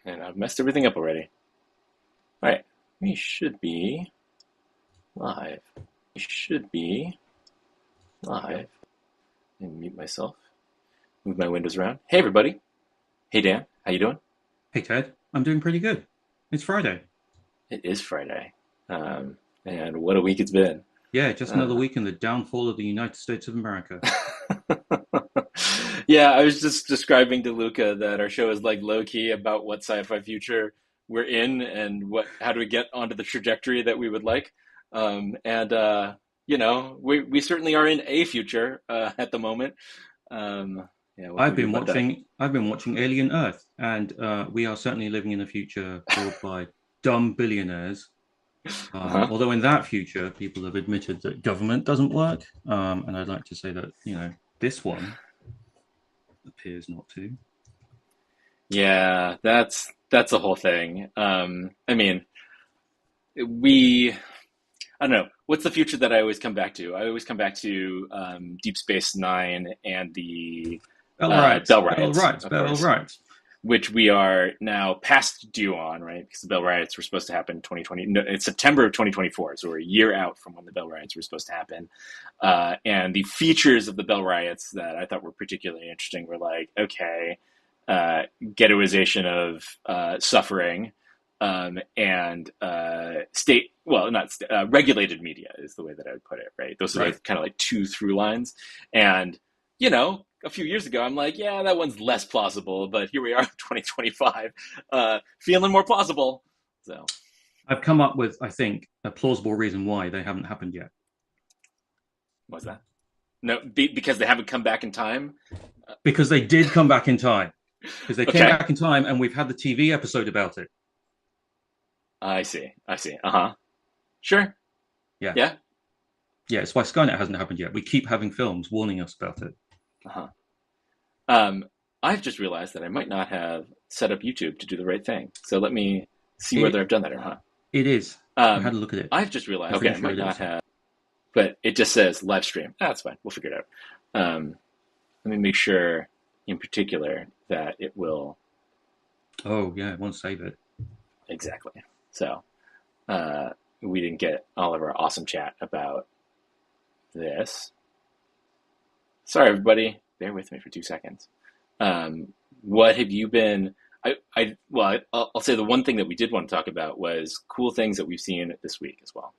And I've messed everything up already. All right, we should be live. We should be live. And mute myself. Move my windows around. Hey, everybody. Hey, Dan. How you doing? Hey Ted, I'm doing pretty good. It's Friday. It is Friday. And what a week it's been. Yeah, just another Uh, week in the downfall of the United States of America. yeah, I was just describing to Luca that our show is like low key about what sci-fi future we're in and how do we get onto the trajectory that we would like. And we certainly are in a future at the moment. Yeah, what can I've we do been about that? watching Alien Earth, and we are certainly living in a future ruled by dumb billionaires. Uh-huh. Although in that future, people have admitted that government doesn't work, and I'd like to say that this one appears not to. Yeah, that's the whole thing. I mean, we I don't know. What's the future that I always come back to? I always come back to Deep Space Nine and the Bell rights, Bell bell riots, rights, of bell course, rights. which we are now past due on, right? Because the Bell riots were supposed to happen in 2020. No, it's September of 2024, so we're a year out from when the Bell riots were supposed to happen. And the features of the Bell riots that I thought were particularly interesting were like, okay, ghettoization of suffering and state, well, not regulated media is the way that I would put it, right? Those are Right. like kind of like two through lines. And, a few years ago, I'm like, yeah, that one's less plausible, but here we are in 2025, feeling more plausible. So, I've come up with, I think, a plausible reason why they haven't happened yet. what's that? No, because they haven't come back in time. Because they did come back in time. Because they came Okay, back in time, and we've had the TV episode about it. I see. I see. Uh huh. Sure. Yeah, Yeah. yeah. It's why Skynet hasn't happened yet. We keep having films warning us about it. Uh huh. Um, I've just realized that I might not have set up YouTube to do the right thing. So let me see whether It I've done that or not. it is. I had Um, a look at it. I've just realized, I'm okay, pretty I sure might it not is. have, but it just says live stream. Ah, that's fine. We'll figure it out. Let me make sure in particular that it will Oh yeah, I want to save it. exactly. So uh, we didn't get all of our awesome chat about this. Sorry, everybody. Bear with me for 2 seconds. What have you been? I'll say the one thing that we did want to talk about was cool things that we've seen this week as well.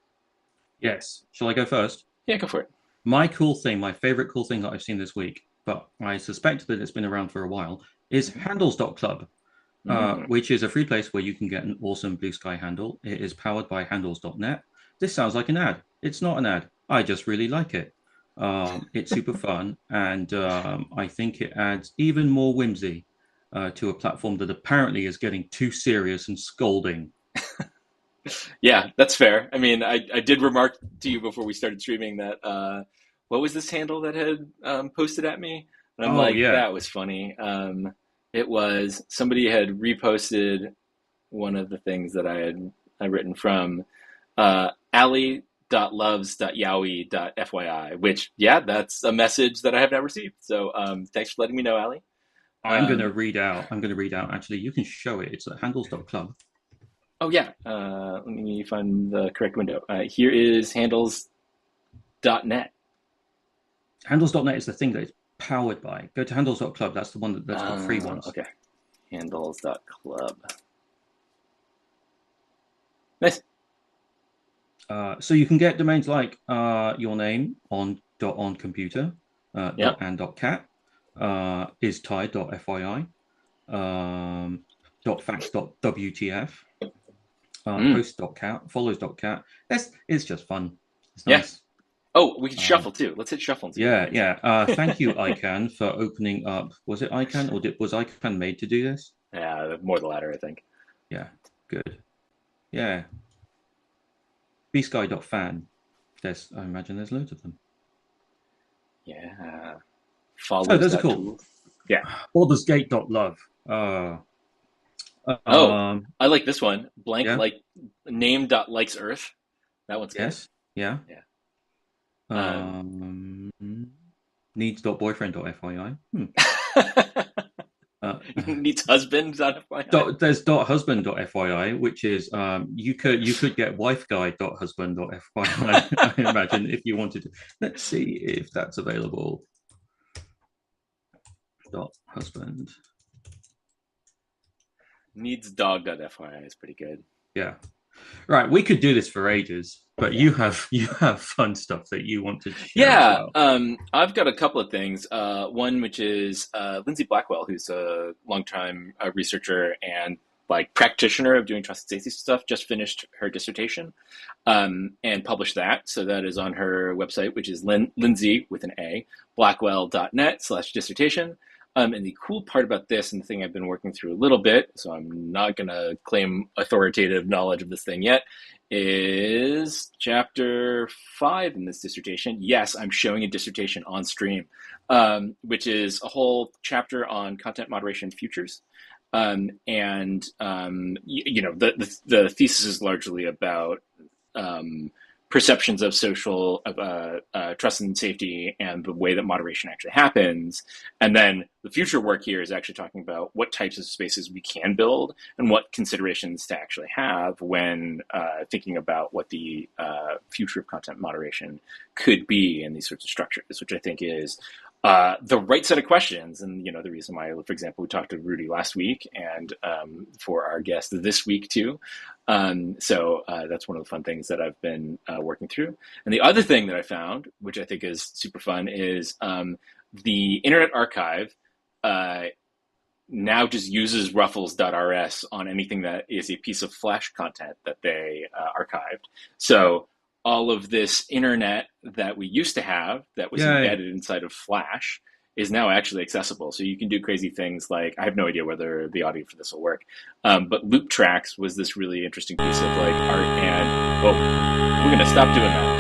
Yes. Shall I go first? Yeah, go for it. My favorite cool thing that I've seen this week, but I suspect that it's been around for a while, is handles.club, Mm-hmm. which is a free place where you can get an awesome Blue Sky handle. It is powered by handles.net. This sounds like an ad. It's not an ad. I just really like it. It's super fun, and I think it adds even more whimsy to a platform that apparently is getting too serious and scolding. Yeah, that's fair. I mean, I did remark to you before we started streaming that what was this handle that had posted at me? And I'm Oh like, yeah, that was funny. It was somebody had reposted one of the things that I written from ali.loves.yowie.fyi, which yeah, that's a message that I have not received. So thanks for letting me know, Ali. I'm going to Um, read out. I'm going to read out. Actually, you can show it. It's at handles.club. oh yeah, let me find the correct window. Here is handles.net. Handles.net is the thing that it's powered by. Go to handles.club. That's the one that's got free ones. Okay, handles.club. Nice. So you can get domains like your name on computer Yeah. .and.cat is tied.fyi .facts.wtf Mm, host.cat follows.cat. It's just fun. It's yeah. nice. Oh, we can Um, shuffle too. Let's hit shuffle and see what yeah, happens. yeah. Thank you, ICANN, for opening up. Was it ICANN or was ICANN made to do this? Yeah, more the latter, I think. Yeah, good. Yeah, bsky.fan. I imagine there's loads of them. Yeah. Oh, those are cool. Follows.tools. Yeah. Aldersgate.love. Uh, Oh, um, I like this one. Blank yeah, like name.likes earth. That one's good. yes, yeah. Yeah. Um, Um, needs.boyfriend.fyi. Needs husband.fyi. There's .husband.fyi, which is you could get wifeguy.husband.fyi. I imagine if you wanted to. Let's see if that's available. Husband. Needs dog.fyi is pretty good. Yeah. Right, we could do this for ages, but you have fun stuff that you want to share as Yeah, well. I've got a couple of things. One which is Lindsay Blackwell, who's a longtime researcher and like practitioner of doing trust and safety stuff, just finished her dissertation and published that. So that is on her website, which is Lindsay with an A, blackwell.net/dissertation. And the cool part about this, and the thing I've been working through a little bit, so I'm not going to claim authoritative knowledge of this thing yet, is chapter 5 in this dissertation. Yes, I'm showing a dissertation on stream, which is a whole chapter on content moderation futures. The thesis is largely about perceptions of social trust and safety and the way that moderation actually happens. And then the future work here is actually talking about what types of spaces we can build and what considerations to actually have when thinking about what the future of content moderation could be in these sorts of structures, which I think is the right set of questions. And, the reason why, for example, we talked to Rudy last week and for our guest this week too. So that's one of the fun things that I've been working through. And the other thing that I found, which I think is super fun, is the Internet Archive now just uses ruffles.rs on anything that is a piece of Flash content that they archived. So all of this internet that we used to have that was embedded inside of Flash is now actually accessible. So you can do crazy things like, I have no idea whether the audio for this will work, but Loop Tracks was this really interesting piece of like art and, we're going to stop doing that.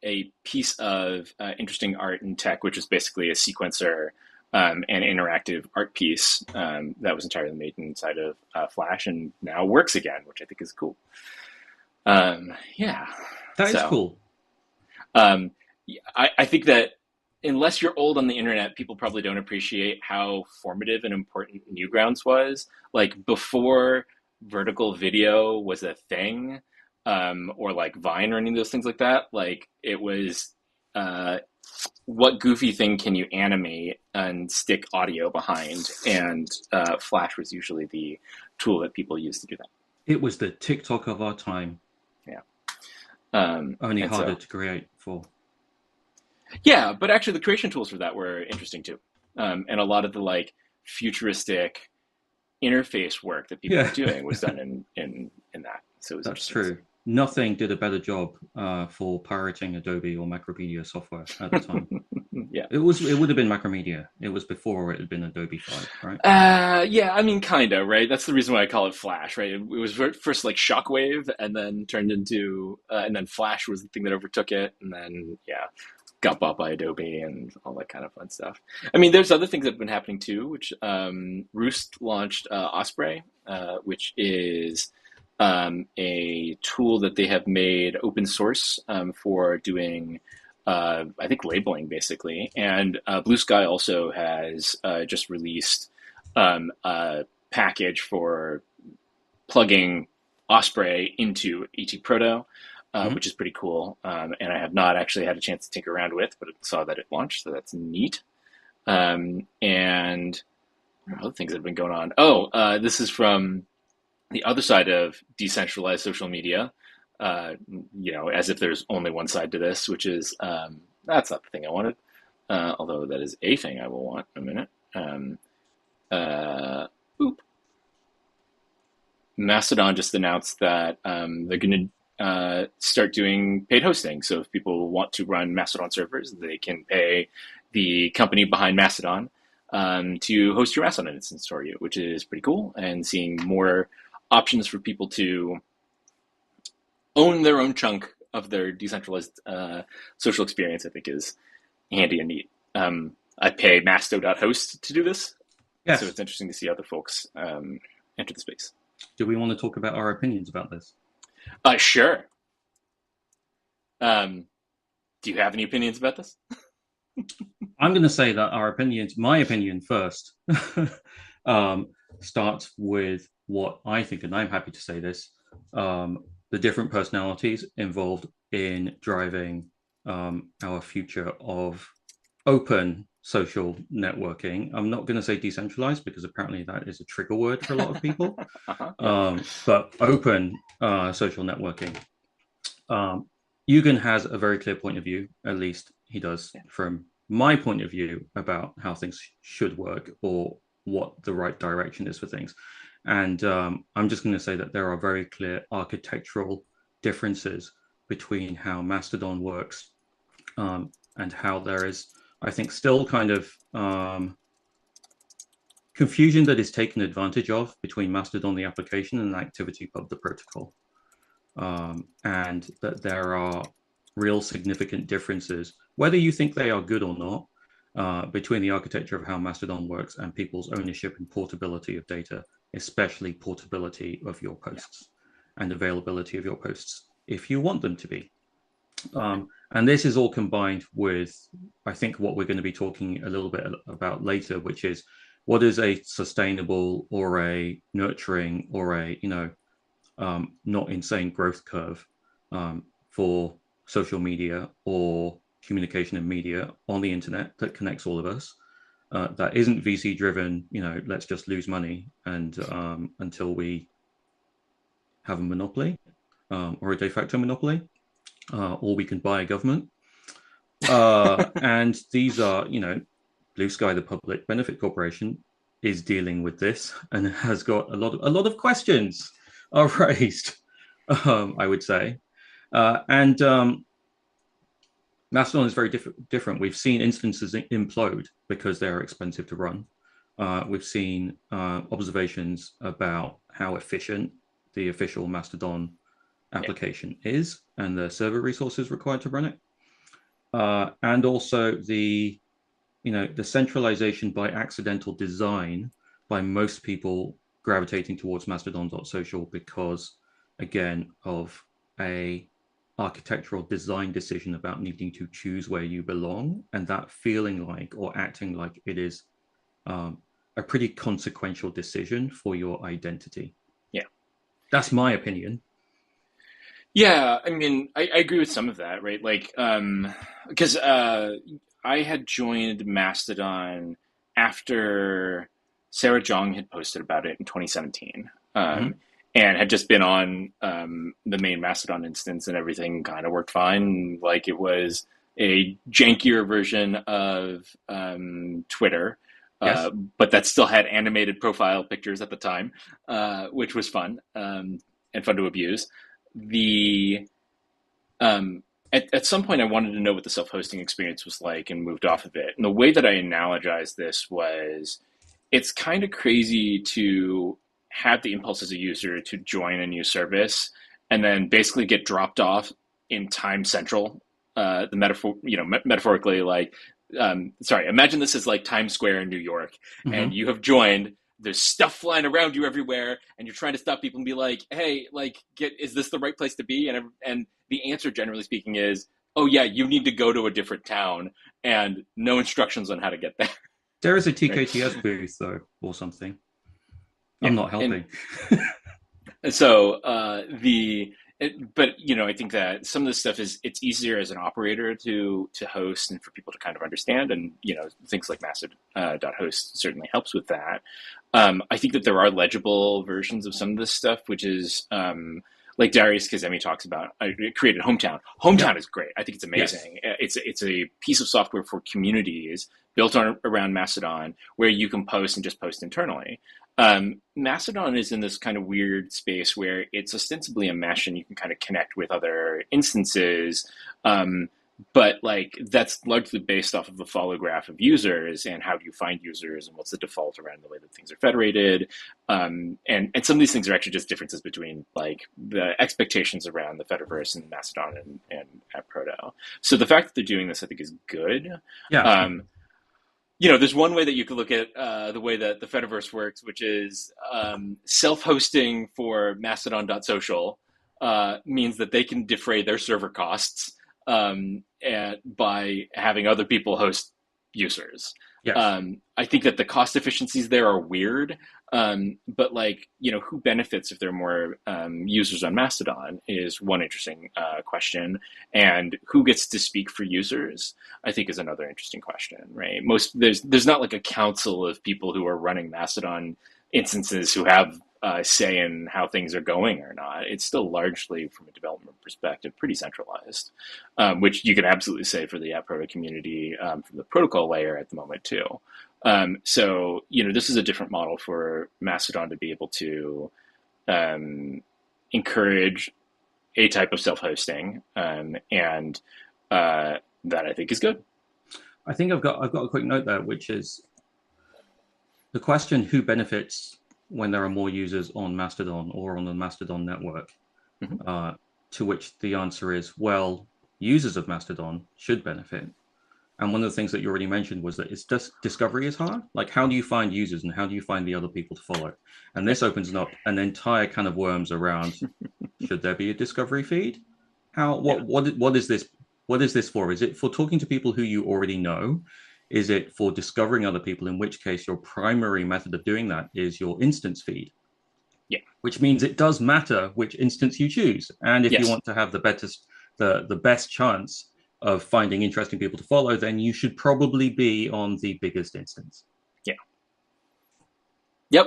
A piece of interesting art and tech, which is basically a sequencer and interactive art piece that was entirely made inside of Flash and now works again, which I think is cool. Yeah. That is cool. I think that unless you're old on the internet, people probably don't appreciate how formative and important Newgrounds was. Like before vertical video was a thing, or like Vine or any of those things like that, like it was what goofy thing can you animate and stick audio behind? And Flash was usually the tool that people used to do that. It was the TikTok of our time. Yeah. Only harder to create for. Yeah, but actually the creation tools for that were interesting too. And a lot of the like futuristic interface work that people were doing was done in that. So it was That's true. Nothing did a better job for pirating Adobe or Macromedia software at the time. Yeah, it would have been Macromedia. It was before it had been Adobe 5, right? Yeah, I mean, kind of, right? That's the reason why I call it Flash, right? It was first like Shockwave, and then turned into, and then Flash was the thing that overtook it, and then got bought by Adobe and all that kind of fun stuff. I mean, there's other things that have been happening too, which Roost launched Osprey, which is a tool that they have made open source for doing, I think, labeling basically. And Blue Sky also has just released a package for plugging Osprey into ET Proto, which is pretty cool. And I have not actually had a chance to tinker around with, but I saw that it launched, so that's neat. And other things that have been going on. This is from the other side of decentralized social media, as if there's only one side to this, which is, that's not the thing I wanted, although that is a thing I will want in a minute. Mastodon just announced that they're going to start doing paid hosting. So if people want to run Mastodon servers, they can pay the company behind Mastodon to host your Mastodon instance for you, which is pretty cool. And seeing more options for people to own their own chunk of their decentralized social experience, I think is handy and neat. I pay masto.host to do this. Yes. So it's interesting to see other folks enter the space. Do we want to talk about our opinions about this? Sure. Do you have any opinions about this? I'm going to say that our opinions, my opinion first, um, starts with what I think, and I'm happy to say this, the different personalities involved in driving our future of open social networking. I'm not going to say decentralized because apparently that is a trigger word for a lot of people, Yep. but open social networking. Eugen has a very clear point of view, at least he does Yeah. from my point of view about how things should work or what the right direction is for things. And I'm just going to say that there are very clear architectural differences between how Mastodon works and how there is, I think, still kind of confusion that is taken advantage of between Mastodon, the application, and ActivityPub, the protocol. And that there are real significant differences, whether you think they are good or not, between the architecture of how Mastodon works and people's ownership and portability of data, especially portability of your posts and availability of your posts if you want them to be. And this is all combined with, I think, what we're going to be talking a little bit about later, which is what is a sustainable or a nurturing or a, not insane growth curve for social media or communication and media on the internet that connects all of us. That isn't VC driven, let's just lose money and until we have a monopoly or a de facto monopoly, or we can buy a government. And these are, Blue Sky, the public benefit corporation, is dealing with this and has got a lot of questions are raised, I would say. And Mastodon is very different. We've seen instances implode because they're expensive to run. We've seen observations about how efficient the official Mastodon application is and the server resources required to run it. And also the centralization by accidental design by most people gravitating towards Mastodon.social because, again, of a architectural design decision about needing to choose where you belong and that feeling like or acting like it is a pretty consequential decision for your identity. Yeah. That's my opinion. Yeah, I mean, I agree with some of that, right? Like, because I had joined Mastodon after Sarah Zhang had posted about it in 2017, Mhm. and had just been on the main Mastodon instance, and everything kind of worked fine. Like it was a jankier version of Twitter, Yes. but that still had animated profile pictures at the time, which was fun and fun to abuse. The at some point I wanted to know what the self-hosting experience was like and moved off of it. And the way that I analogized this was it's kind of crazy to have the impulse as a user to join a new service and then basically get dropped off in Time Central. The metaphor, metaphorically, like, sorry, imagine this is like Times Square in New York, and Mm-hmm. you have joined. There's stuff flying around you everywhere, and you're trying to stop people and be like, "Hey, like, is this the right place to be?" And the answer, generally speaking, is, "Oh yeah, you need to go to a different town," and no instructions on how to get there. There is a Right? TKTS booth though, or something. I'm Yeah, not and helping. so but I think that some of this stuff it's easier as an operator to host and for people to kind of understand, and things like Massive.host certainly helps with that. I think that there are legible versions of some of this stuff, which is like Darius Kazemi talks about. I created Hometown. Hometown Yep. is great. I think it's Yes. amazing. It's a piece of software for communities built around Mastodon where you can post and just post internally. Mastodon is in this kind of weird space where it's ostensibly a mesh and you can kind of connect with other instances. But like that's largely based off of the follow graph of users and how do you find users and what's the default around the way that things are federated. And some of these things are actually just differences between like the expectations around the Fediverse and Mastodon and at Proto. So the fact that they're doing this, I think, is good. Yeah. There's one way that you could look at the way that the Fediverse works, which is self-hosting for Mastodon.social means that they can defray their server costs by having other people host users. Yes. I think that the cost efficiencies there are weird, but like, who benefits if there are more users on Mastodon is one interesting question, and who gets to speak for users, I think, is another interesting question, right? There's not like a council of people who are running Mastodon instances who have say in how things are going or not. It's still largely, from a development perspective, pretty centralized, which you can absolutely say for the app proto community from the protocol layer at the moment too. So, this is a different model for Mastodon to be able to encourage a type of self-hosting, and that I think is good. I think I've got a quick note there, which is the question: who benefits when there are more users on Mastodon or on the Mastodon network? Mm-hmm. To which the answer is, well, users of Mastodon should benefit. And one of the things that you already mentioned was that it's just discovery is hard. Like, how do you find users and how do you find the other people to follow? And this opens up an entire can of worms around, should there be a discovery feed? What is this? What is this for? Is it for talking to people who you already know? Is it for discovering other people, in which case your primary method of doing that is your instance feed? Yeah. Which means it does matter which instance you choose. And if you want to have the best chance of finding interesting people to follow, then you should probably be on the biggest instance. Yeah. Yep.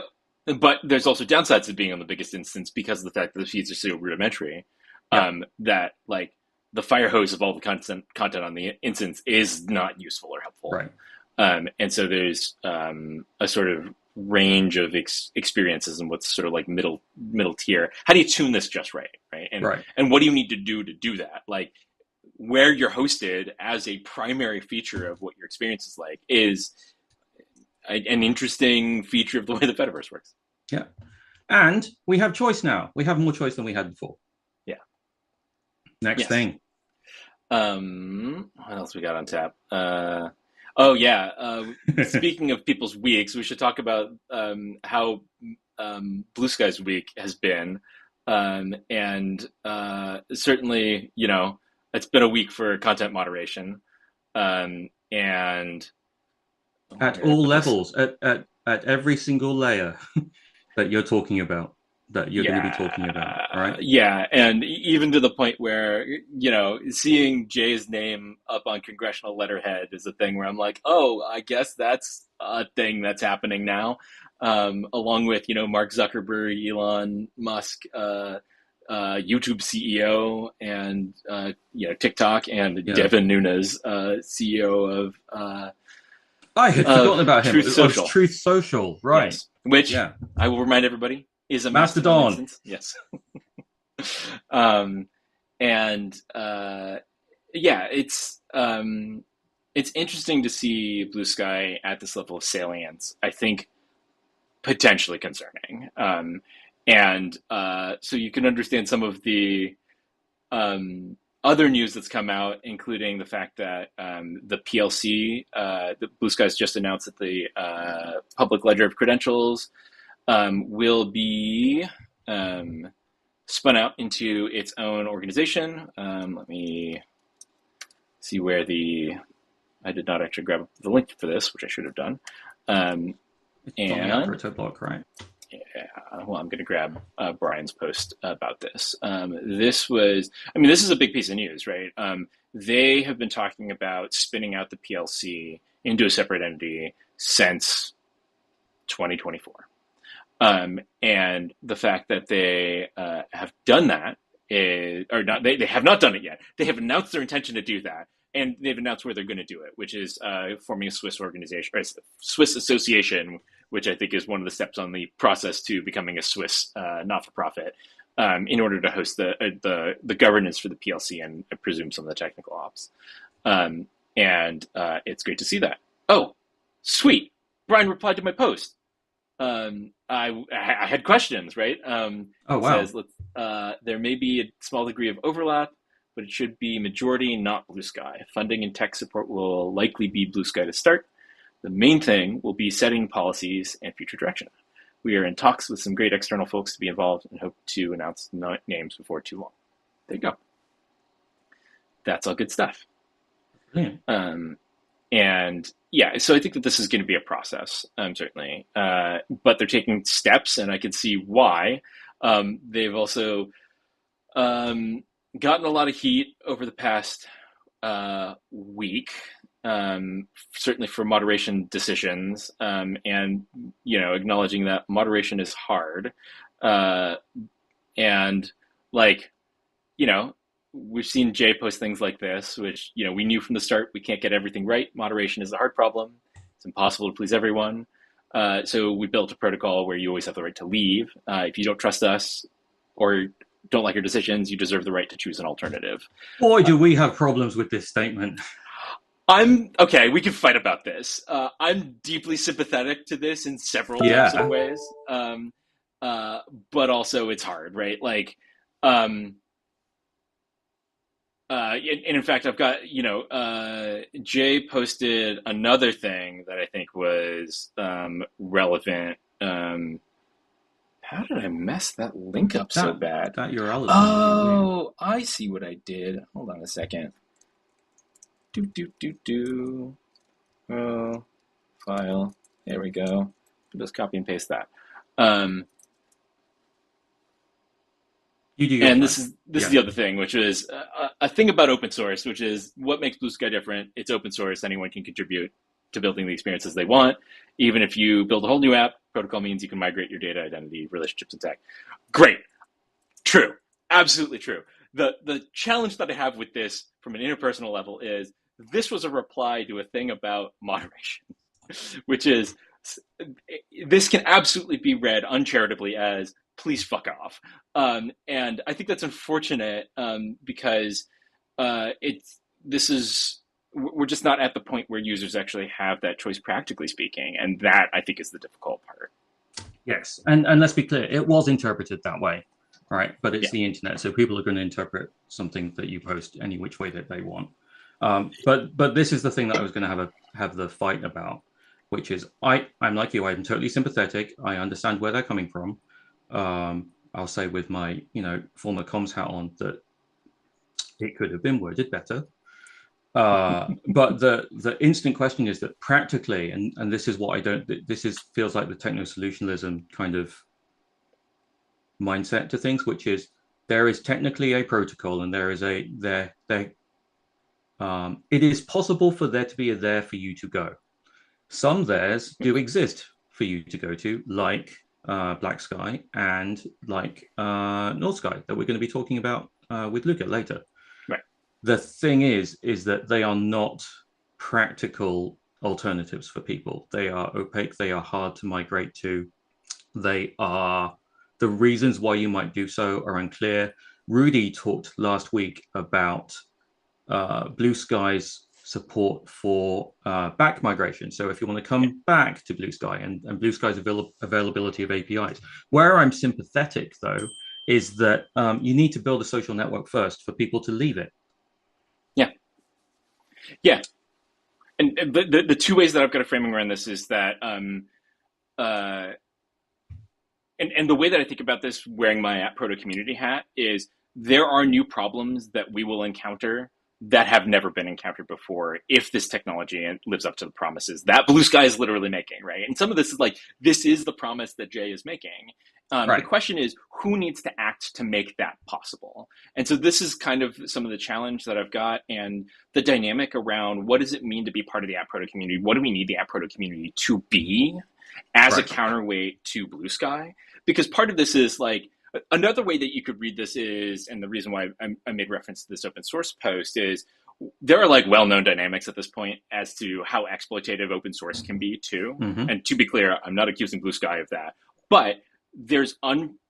But there's also downsides of being on the biggest instance because of the fact that the feeds are so rudimentary, that like the fire hose of all the content on the instance is not useful or helpful. Right. And so there's a sort of range of experiences and what's sort of like middle tier. How do you tune this just right? And what do you need to do that? Like, where you're hosted as a primary feature of what your experience is like is an interesting feature of the way the Fediverse works. Yeah. And we have choice now. We have more choice than we had before. Yeah. Next thing. What else we got on tap? Speaking of people's weeks, we should talk about how Blue Sky's week has been. And certainly, it's been a week for content moderation. And at all levels, at every single layer that you're talking about, that you're going to be talking about, right? Yeah, and even to the point where, seeing Jay's name up on congressional letterhead is a thing where I'm like, oh, I guess that's a thing that's happening now. Along with, Mark Zuckerberg, Elon Musk, YouTube CEO, and, TikTok, and Devin Nunes, CEO of... I had forgotten about him. Truth Social. Truth Social, right. Yes. Which, I will remind everybody, is a Mastodon instance. Yes. It's interesting to see Blue Sky at this level of salience. I think potentially concerning. So you can understand some of the other news that's come out, including the fact that the PLC, the Blue Sky's just announced that the public ledger of credentials will be spun out into its own organization. Let me see where I did not actually grab the link for this, which I should have done. It's on the Alberto blog, right? Yeah, well, I'm going to grab Brian's post about this. This is a big piece of news, right? They have been talking about spinning out the PLC into a separate entity since 2024. And the fact that they have done that they have not done it yet. They have announced their intention to do that, and they've announced where they're going to do it, which is forming a Swiss organization, or Swiss association, which I think is one of the steps on the process to becoming a Swiss not-for-profit, in order to host the governance for the PLC and I presume some of the technical ops. And it's great to see that. Oh, sweet! Brian replied to my post. I had questions, right? Oh, wow. It says, there may be a small degree of overlap, but it should be majority, not Blue Sky. Funding and tech support will likely be Blue Sky to start. The main thing will be setting policies and future direction. We are in talks with some great external folks to be involved and hope to announce names before too long. There you go. That's all good stuff. Yeah. And yeah, so I think that this is going to be a process, certainly. But they're taking steps, and I can see why. They've also um, gotten a lot of heat over the past week, certainly for moderation decisions, and acknowledging that moderation is hard, uh, and like you know, we've seen Jay post things like this, which we knew from the start we can't get everything right. Moderation is a hard problem. It's impossible to please everyone. So we built a protocol where you always have the right to leave. If you don't trust us or don't like your decisions, you deserve the right to choose an alternative. Boy, do we have problems with this statement. I'm okay. We can fight about this. I'm deeply sympathetic to this in several types of Yeah. ways, but also it's hard, right? Like, and in fact, I've got Jay posted another thing that I think was relevant. How did I mess that link up so bad? That URL is Oh, I see what I did. Hold on a second. Oh, file. There we go. Just copy and paste that. You do And this is the other thing, which is a thing about open source, which is what makes Blue Sky different. It's open source. Anyone can contribute to building the experiences they want. Even if you build a whole new app, protocol means you can migrate your data, identity, relationships, and tech. Great. True. Absolutely true. The challenge that I have with this from an interpersonal level is this was a reply to a thing about moderation, which is this can absolutely be read uncharitably as please fuck off. And I think that's unfortunate because we're just not at the point where users actually have that choice, practically speaking. And that I think is the difficult part. Yes. And let's be clear, it was interpreted that way, right? But it's the internet. So people are going to interpret something that you post any which way that they want. But this is the thing that I was going to have the fight about, which is I'm like you, I'm totally sympathetic. I understand where they're coming from. I'll say with my former comms hat on that it could have been worded better. But the instant question is that practically, and this is what feels like the techno-solutionalism kind of mindset to things, which is there is technically a protocol and there is it is possible for there to be a there for you to go. Some theirs do exist for you to go to, like Black Sky and like Northsky that we're going to be talking about with Luca later. Right. The thing is that they are not practical alternatives for people. They are opaque. They are hard to migrate to. The reasons why you might do so are unclear. Rudy talked last week about Blue Sky's support for back migration. So if you want to come back to Blue Sky and Blue Sky's availability of APIs. Where I'm sympathetic, though, is that you need to build a social network first for people to leave it. Yeah. And the two ways that I've got a framing around this is that, and the way that I think about this, wearing my App Proto community hat, is there are new problems that we will encounter that have never been encountered before if this technology lives up to the promises that Blue Sky is literally making, right? And some of this is like, this is the promise that Jay is making. Right. The question is, who needs to act to make that possible? And so this is kind of some of the challenge that I've got and the dynamic around what does it mean to be part of the App Proto community? What do we need the App Proto community to be as a counterweight to Blue Sky? Because part of this is like, another way that you could read this is, and the reason why I made reference to this open source post is, there are like well-known dynamics at this point as to how exploitative open source can be too. Mm-hmm. And to be clear, I'm not accusing Blue Sky of that, but there's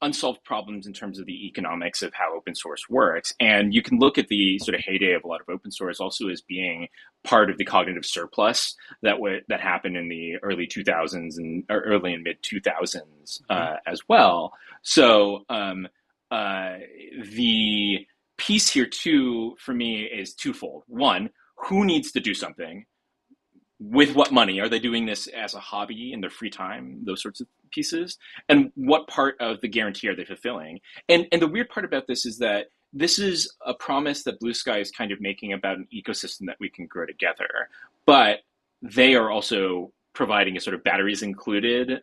unsolved problems in terms of the economics of how open source works. And you can look at the sort of heyday of a lot of open source also as being part of the cognitive surplus that happened in the early 2000s and early and mid 2000s as well. So the piece here too, for me, is twofold. One, who needs to do something? With what money? Are they doing this as a hobby in their free time? Those sorts of pieces. And what part of the guarantee are they fulfilling? And the weird part about this is that this is a promise that Blue Sky is kind of making about an ecosystem that we can grow together. But they are also providing a sort of batteries included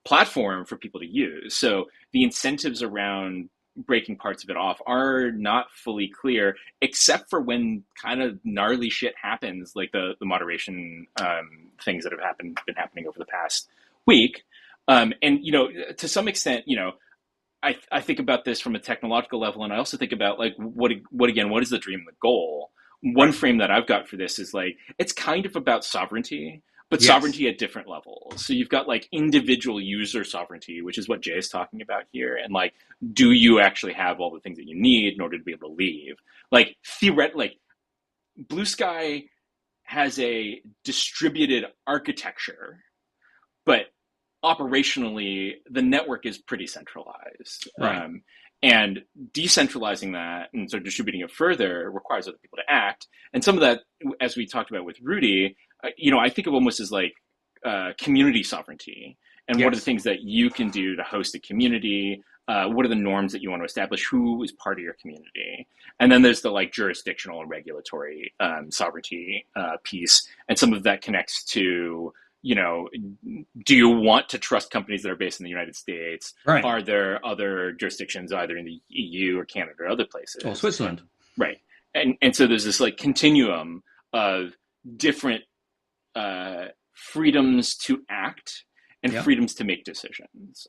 platform for people to use. So the incentives around breaking parts of it off are not fully clear, except for when kind of gnarly shit happens, like the moderation things that have been happening over the past week. And to some extent, I think about this from a technological level, and I also think about like what is the dream, the goal. One Right. frame that I've got for this is like it's kind of about sovereignty, but Yes. sovereignty at different levels. So you've got like individual user sovereignty, which is what Jay is talking about here, and like, do you actually have all the things that you need in order to be able to leave? Like theoretically, like Blue Sky has a distributed architecture, but operationally, the network is pretty centralized. Right. And decentralizing that and sort of distributing it further requires other people to act. And some of that, as we talked about with Rudy, I think of almost as like community sovereignty. And what are the Yes. things that you can do to host a community? What are the norms that you want to establish? Who is part of your community? And then there's the like jurisdictional and regulatory sovereignty piece. And some of that connects to do you want to trust companies that are based in the United States? Right. Are there other jurisdictions either in the EU or Canada or other Or places? Switzerland. Right. And so there's this like continuum of different freedoms to act and Yeah. freedoms to make decisions.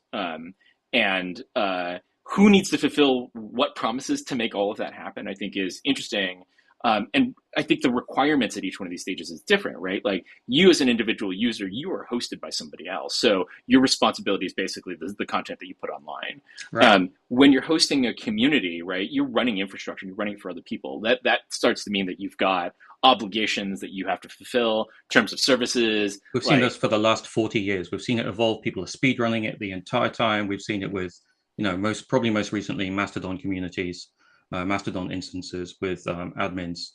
And who needs to fulfill what promises to make all of that happen, I think is interesting. And I think the requirements at each one of these stages is different, right? Like you as an individual user, you are hosted by somebody else. So your responsibility is basically the content that you put online. Right. When you're hosting a community, right, you're running infrastructure, you're running for other people. That starts to mean that you've got obligations that you have to fulfill, terms of services, We've seen this like, for the last 40 years. We've seen it evolve. People are speed running it the entire time. We've seen it with, most recently Mastodon communities, Mastodon instances with admins,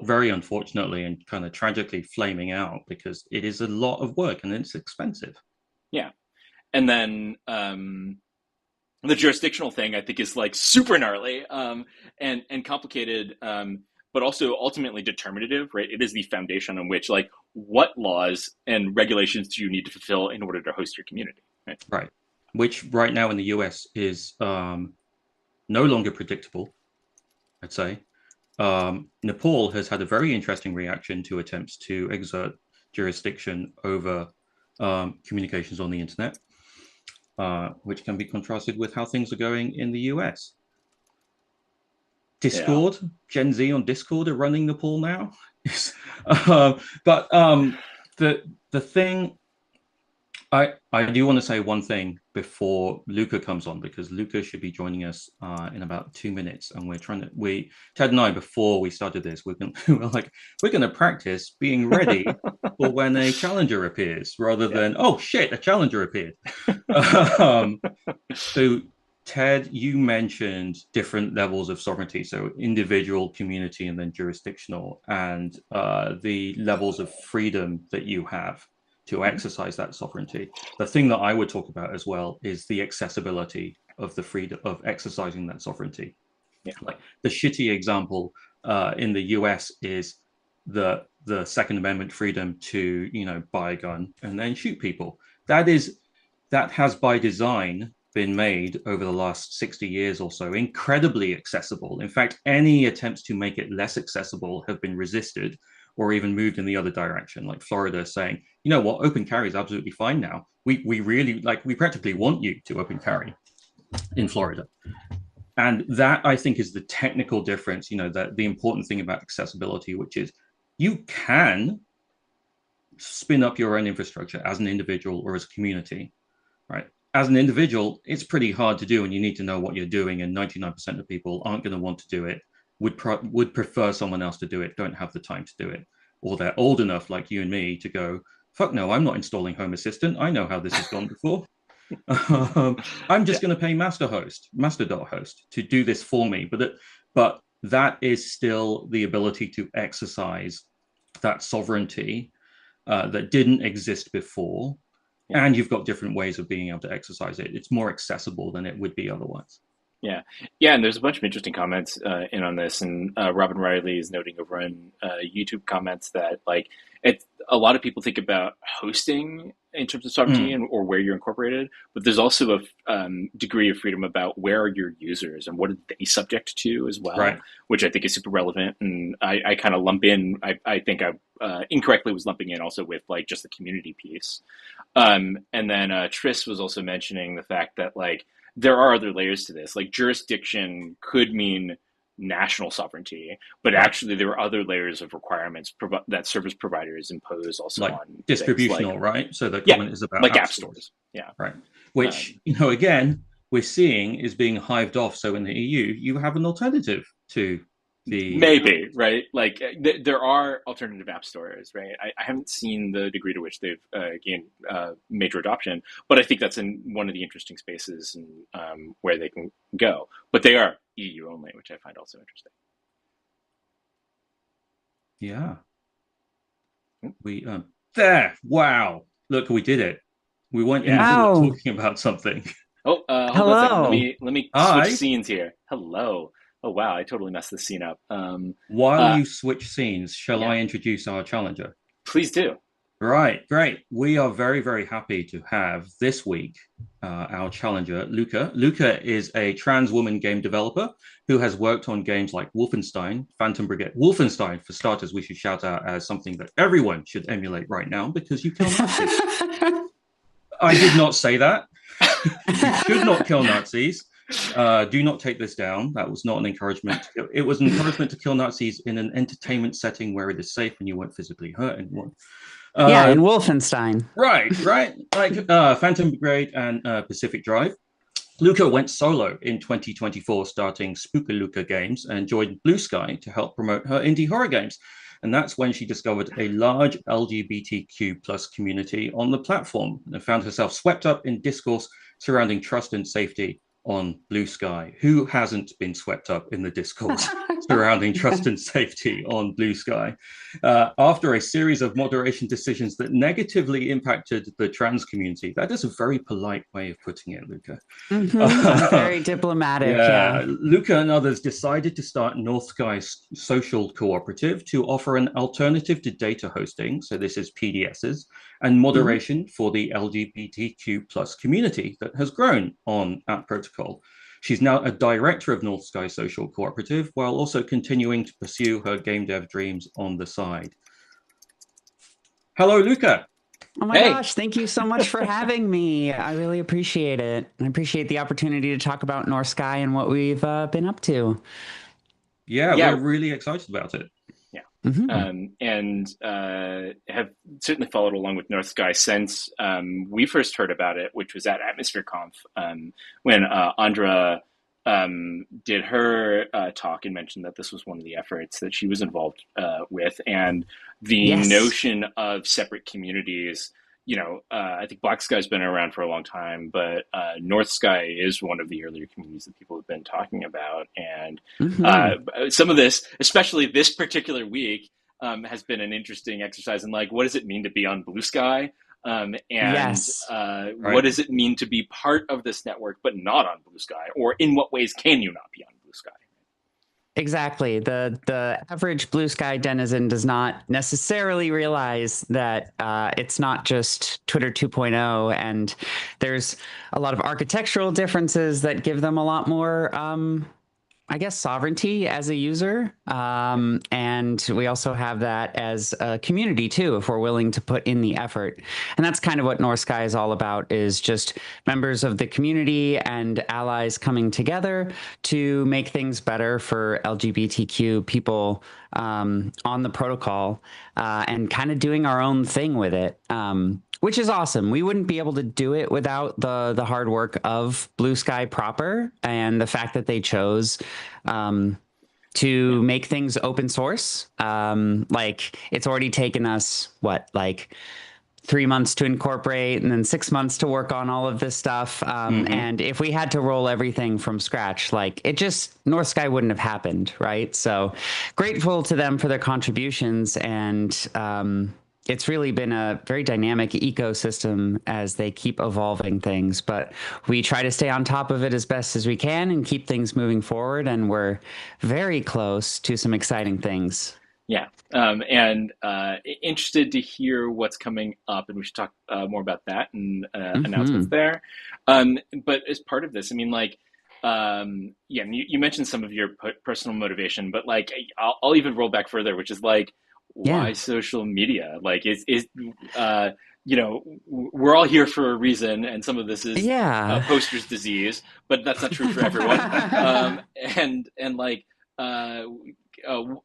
very unfortunately and kind of tragically flaming out because it is a lot of work and it's expensive. yeah. And then the jurisdictional thing I think is like super gnarly and complicated, but also ultimately determinative, right? It is the foundation on which like what laws and regulations do you need to fulfill in order to host your community, right? Right. Which right now in the US is no longer predictable, I'd say. Nepal has had a very interesting reaction to attempts to exert jurisdiction over communications on the internet, which can be contrasted with how things are going in the US. Yeah. Discord, Gen Z on Discord are running Nepal now. But the thing I do want to say one thing before Luca comes on, because Luca should be joining us in about 2 minutes, and Ted and I, before we started this, we're going to practice being ready for when a challenger appears, rather Yeah. than oh shit, a challenger appeared. So Ted, you mentioned different levels of sovereignty, so individual, community, and then jurisdictional, and the levels of freedom that you have to exercise that sovereignty. The thing that I would talk about as well is the accessibility of the freedom of exercising that sovereignty. Yeah. Like the shitty example in the US is the Second Amendment freedom to buy a gun and then shoot people. That has by design been made over the last 60 years or so incredibly accessible. In fact, any attempts to make it less accessible have been resisted or even moved in the other direction, like Florida saying, you know what, open carry is absolutely fine now. We really we practically want you to open carry in Florida. And that I think is the technical difference, that the important thing about accessibility, which is you can spin up your own infrastructure as an individual or as a community, right? As an individual, it's pretty hard to do and you need to know what you're doing. And 99% of people aren't going to want to do it, would prefer someone else to do it, don't have the time to do it. Or they're old enough, like you and me, to go, fuck no, I'm not installing Home Assistant. I know how this has gone before. I'm just going to pay Master.host to do this for me. But that is still the ability to exercise that sovereignty that didn't exist before. Yeah. And you've got different ways of being able to exercise it. It's more accessible than it would be otherwise. Yeah, and there's a bunch of interesting comments in on this, and Robin Riley is noting over on YouTube comments that like a lot of people think about hosting in terms of sovereignty Mm, and or where you're incorporated, but there's also a degree of freedom about where are your users and what are they subject to as well, right. which I think is super relevant. And I kind of lump in, I think I incorrectly was lumping in also with like just the community piece. And then Tris was also mentioning the fact that like there are other layers to this. Like jurisdiction could mean national sovereignty, but Right. actually there are other layers of requirements that service providers impose also Like on things like distributional, right? So the yeah, comment is about like app app stores, stores. Yeah. right? Which, Um, again, we're seeing is being hived off. So in the EU, you have an alternative to the Maybe, right? Like there are alternative app stores, right? I haven't seen the degree to which they've gained major adoption, but I think that's in one of the interesting spaces and where they can go. But they are EU only, which I find also interesting. yeah. We there. Wow. Look, we did it. We weren't in the Yeah. middle of Oh, talking about something. Oh, hold on a second. Let hello. me switch Hi. scenes here. Hello. Oh wow, I totally messed this scene up. While Uh, you switch scenes, shall yeah, I introduce our challenger? please do. Right, great. We are very, very happy to have this week our challenger, Luca. Luca is a trans woman game developer who has worked on games like Wolfenstein, Phantom Brigade. Wolfenstein, for starters, we should shout out as something that everyone should emulate right now because you kill Nazis. I did not say that. You should not kill Nazis. Do not take this down. That was not an encouragement. It was an encouragement to kill Nazis in an entertainment setting where it is safe and you won't physically hurt anyone. Yeah, Uh, in Wolfenstein. right, right. Like Phantom Brigade and Pacific Drive. Luca went solo in 2024, starting Spookaluka Games and joined Blue Sky to help promote her indie horror games. And that's when she discovered a large LGBTQ plus community on the platform and found herself swept up in discourse surrounding trust and safety on Blue Sky. Who hasn't been swept up in the discourse surrounding trust and safety on Blue Sky? After a series of moderation decisions that negatively impacted the trans community. That is a very polite way of putting it, Luca. I'm very diplomatic. Yeah, Yeah. Luca and others decided to start Northsky's social cooperative to offer an alternative to data hosting. So this is PDSs and Mhm. moderation for the LGBTQ plus community that has grown on App Protocol. She's now a director of Northsky Social Cooperative while also continuing to pursue her game dev dreams on the side. Hello, Luca. Oh my Hey, gosh, thank you so much for having me. I really appreciate it. I appreciate the opportunity to talk about North Sky and what we've been up to. Yeah, we're yeah, really excited about it. yeah, Hmm. and have certainly followed along with North Sky since we first heard about it, which was at Atmosphere Conf when Andra did her talk and mentioned that this was one of the efforts that she was involved with, and the Yes. notion of separate communities. I think Black Sky's been around for a long time, but North Sky is one of the earlier communities that people have been talking about. And Hmm. some of this, especially this particular week, has been an interesting exercise in like, what does it mean to be on Blue Sky? And Yes. what Right. does it mean to be part of this network but not on Blue Sky? Or in what ways can you not be on Blue Sky? Exactly. The average Blue Sky denizen does not necessarily realize that it's not just Twitter 2.0, and there's a lot of architectural differences that give them a lot more I guess, sovereignty as a user. And we also have that as a community too, if we're willing to put in the effort. And that's kind of what North Sky is all about, is just members of the community and allies coming together to make things better for LGBTQ people on the protocol and kind of doing our own thing with it. Which is awesome. We wouldn't be able to do it without the hard work of Blue Sky proper and the fact that they chose um, Yeah. to make things open source. Like it's already taken us like 3 months to incorporate and then 6 months to work on all of this stuff. Mm-hmm. And if we had to roll everything from scratch, like it just North Sky wouldn't have happened, right? So grateful to them for their contributions and it's really been a very dynamic ecosystem as they keep evolving things, but we try to stay on top of it as best as we can and keep things moving forward. And we're very close to some exciting things. Yeah. And interested to hear what's coming up, and we should talk more about that and announcements there. But as part of this, I mean, like, yeah, you mentioned some of your personal motivation, but like, I'll even roll back further, which is like, why social media? Like, you know, we're all here for a reason, and some of this is poster's disease, but that's not true for everyone. And like,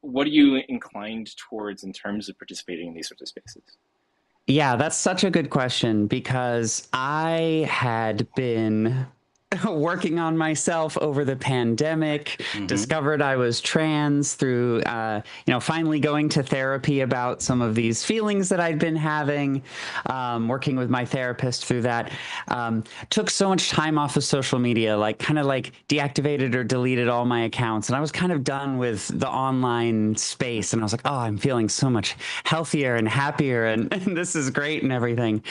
what are you inclined towards in terms of participating in these sorts of spaces? Yeah, that's such a good question, because I had been working on myself over the pandemic, discovered I was trans through, finally going to therapy about some of these feelings that I'd been having, working with my therapist through that. Took so much time off of social media, like kind of like deactivated or deleted all my accounts. And I was kind of done with the online space. And I was like, oh, I'm feeling so much healthier and happier. And this is great and everything.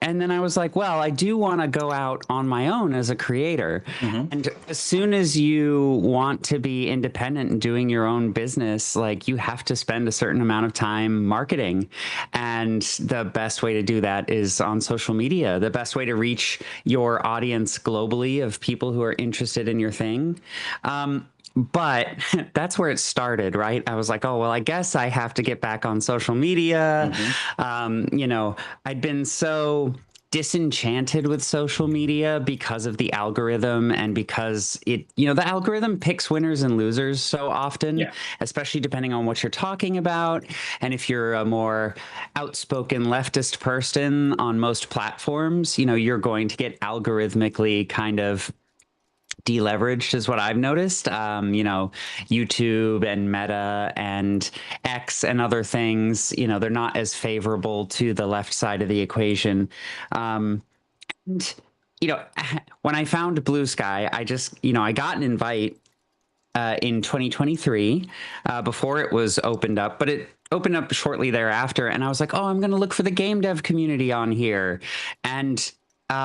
And then I was like, well, I do want to go out on my own as a creator. And as soon as you want to be independent and doing your own business, like, you have to spend a certain amount of time marketing. And the best way to do that is on social media. The best way to reach your audience globally of people who are interested in your thing. But that's where it started, right? I was like, oh, well, I guess I have to get back on social media. I'd been so disenchanted with social media because of the algorithm, and because the algorithm picks winners and losers so often, especially depending on what you're talking about. And if you're a more outspoken leftist person on most platforms, you're going to get algorithmically kind of deleveraged, is what I've noticed. YouTube and Meta and X and other things, they're not as favorable to the left side of the equation. And when I found Blue Sky, I just, I got an invite in 2023 before it was opened up, but it opened up shortly thereafter. And I was like, oh, I'm going to look for the game dev community on here. And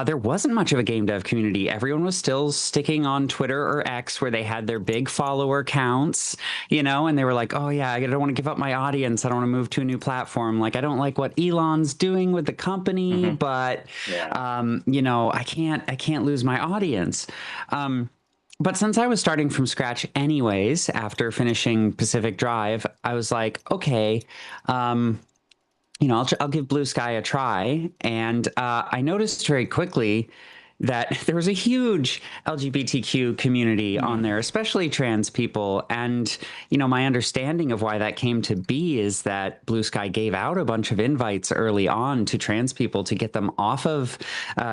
there wasn't much of a game dev community. Everyone was still sticking on Twitter or X, where they had their big follower counts, and they were like, oh yeah, I don't want to give up my audience. I don't want to move to a new platform. Like, I don't like what Elon's doing with the company, but I can't lose my audience. But since I was starting from scratch anyways, after finishing Pacific Drive, I was like, okay, I'll give Blue Sky a try. And I noticed very quickly that there was a huge LGBTQ community on there, especially trans people. And, my understanding of why that came to be is that Blue Sky gave out a bunch of invites early on to trans people to get them off of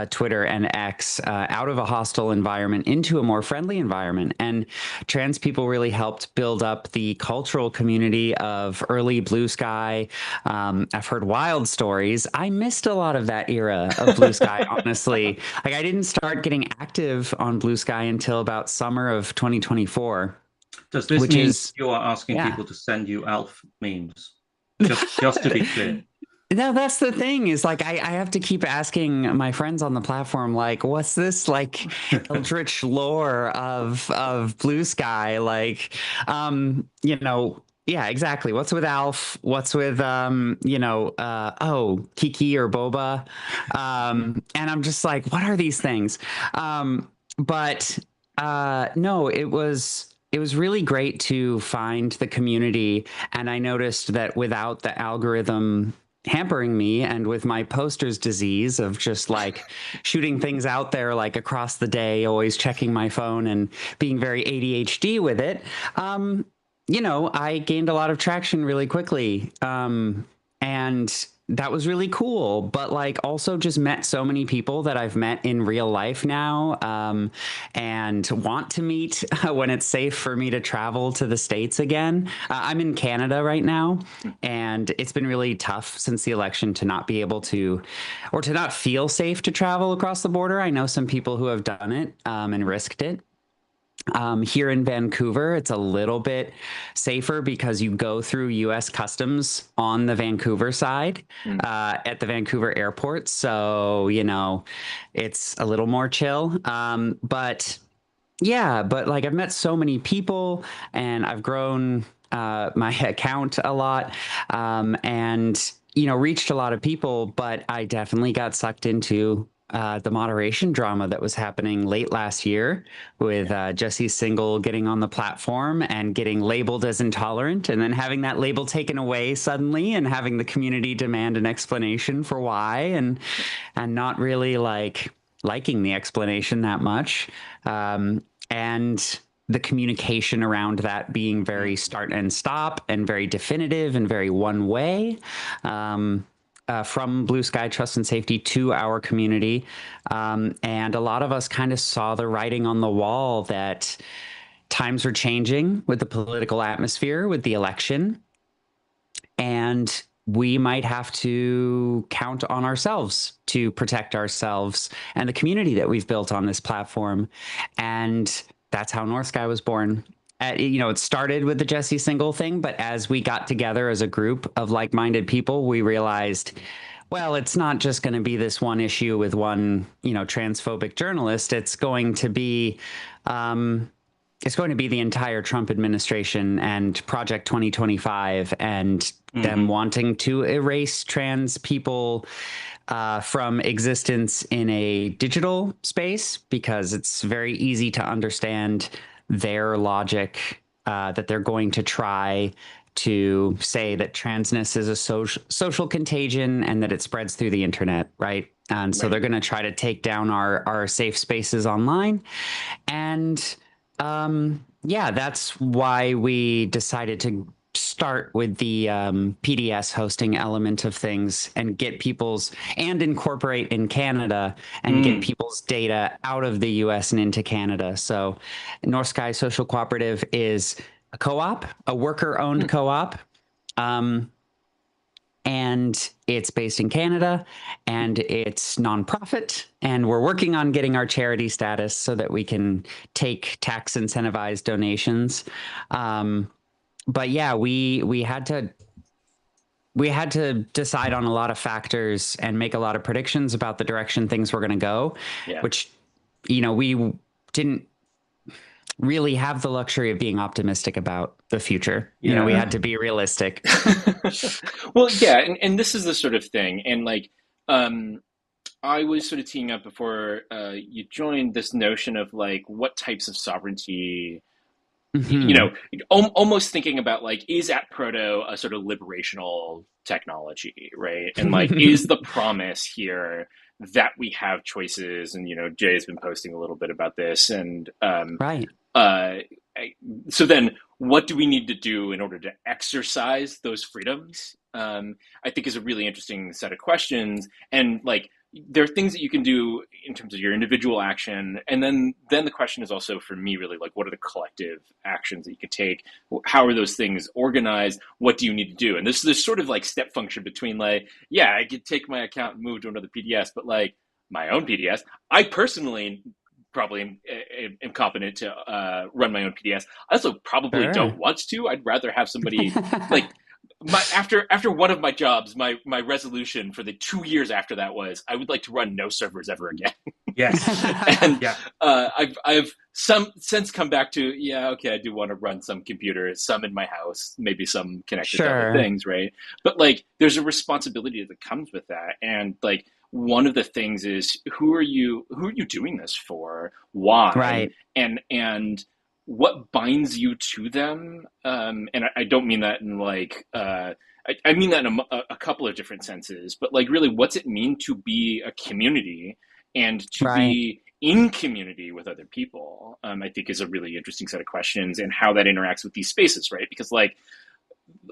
Twitter and X, out of a hostile environment into a more friendly environment. And trans people really helped build up the cultural community of early Blue Sky. I've heard wild stories. I missed a lot of that era of Blue Sky, honestly. Like, I didn't start getting active on Blue Sky until about summer of 2024. Does this mean you are asking people to send you ALF memes? Just to be clear. No, that's the thing, is like, I have to keep asking my friends on the platform, like, what's this like eldritch lore of Blue Sky? Like, yeah, exactly. What's with Alf? What's with, Kiki or Boba? And I'm just like, what are these things? No, it was really great to find the community. And I noticed that without the algorithm hampering me, and with my poster's disease of just like shooting things out there like across the day, always checking my phone and being very ADHD with it, I gained a lot of traction really quickly. And that was really cool, but like also just met so many people that I've met in real life now, and want to meet when it's safe for me to travel to the States again. I'm in Canada right now, and it's been really tough since the election to not be able to, or to not feel safe to travel across the border. I know some people who have done it and risked it. Here in Vancouver, it's a little bit safer because you go through US Customs on the Vancouver side Mm. at the Vancouver airport. So, it's a little more chill. But yeah, but like I've met so many people and I've grown my account a lot and, reached a lot of people, but I definitely got sucked into the moderation drama that was happening late last year with Jesse Singal getting on the platform and getting labeled as intolerant and then having that label taken away suddenly and having the community demand an explanation for why and not really liking the explanation that much. And the communication around that being very start and stop and very definitive and very one way from Blue Sky Trust and Safety to our community. And a lot of us kind of saw the writing on the wall that times are changing with the political atmosphere, with the election. And we might have to count on ourselves to protect ourselves and the community that we've built on this platform. And that's how Northsky was born. It started with the Jesse Singal thing, but as we got together as a group of like-minded people, we realized, well, it's not just going to be this one issue with one, transphobic journalist. It's going to be the entire Trump administration and Project 2025 and them wanting to erase trans people from existence in a digital space because it's very easy to understand their logic that they're going to try to say that transness is a social contagion and that it spreads through the internet, right? And so they're going to try to take down our safe spaces online. And that's why we decided to start with the PDS hosting element of things and incorporate in Canada and get people's data out of the US and into Canada. So North Sky Social Cooperative is a co-op, a worker-owned co-op. And it's based in Canada and it's nonprofit. And we're working on getting our charity status so that we can take tax incentivized donations. But yeah, we had to decide on a lot of factors and make a lot of predictions about the direction things were going to go, which, we didn't really have the luxury of being optimistic about the future. We had to be realistic. Well, yeah, and this is the sort of thing. And I was sort of teeing up before you joined this notion of what types of sovereignty, almost thinking about is App-Proto a sort of liberational technology, right? And is the promise here that we have choices? And, Jay has been posting a little bit about this. And right. So then what do we need to do in order to exercise those freedoms? I think is a really interesting set of questions. And there are things that you can do in terms of your individual action. And then the question is also for me, really, what are the collective actions that you could take? How are those things organized? What do you need to do? And this sort of step function between I could take my account and move to another PDS, but my own PDS, I personally probably am competent to run my own PDS. I also probably don't want to. I'd rather have somebody after one of my jobs, my resolution for the 2 years after that was I would like to run no servers ever again. Yes. And I've since come back to, okay, I do want to run some computers, some in my house, maybe some connected to other things, right? But there's a responsibility that comes with that. And one of the things is who are you doing this for? Why? Right. And what binds you to them? And I don't mean that in I mean that in a couple of different senses, but really what's it mean to be a community and to be in community with other people? I think is a really interesting set of questions and how that interacts with these spaces, right? Because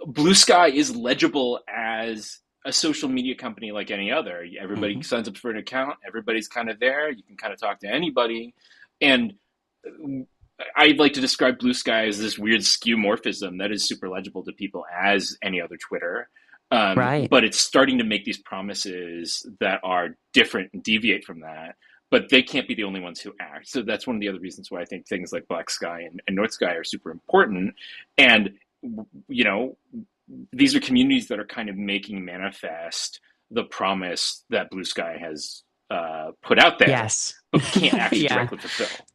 Blue Sky is legible as a social media company like any other. Everybody signs up for an account. Everybody's kind of there. You can kind of talk to anybody. And I'd like to describe Blue Sky as this weird skeuomorphism that is super legible to people as any other Twitter. But it's starting to make these promises that are different and deviate from that. but they can't be the only ones who act. So that's one of the other reasons why I think things like Black Sky and Northsky are super important. And, you know, these are communities that are kind of making manifest the promise that Blue Sky has put out there, Yes. but can't actually Yeah. directly fulfill.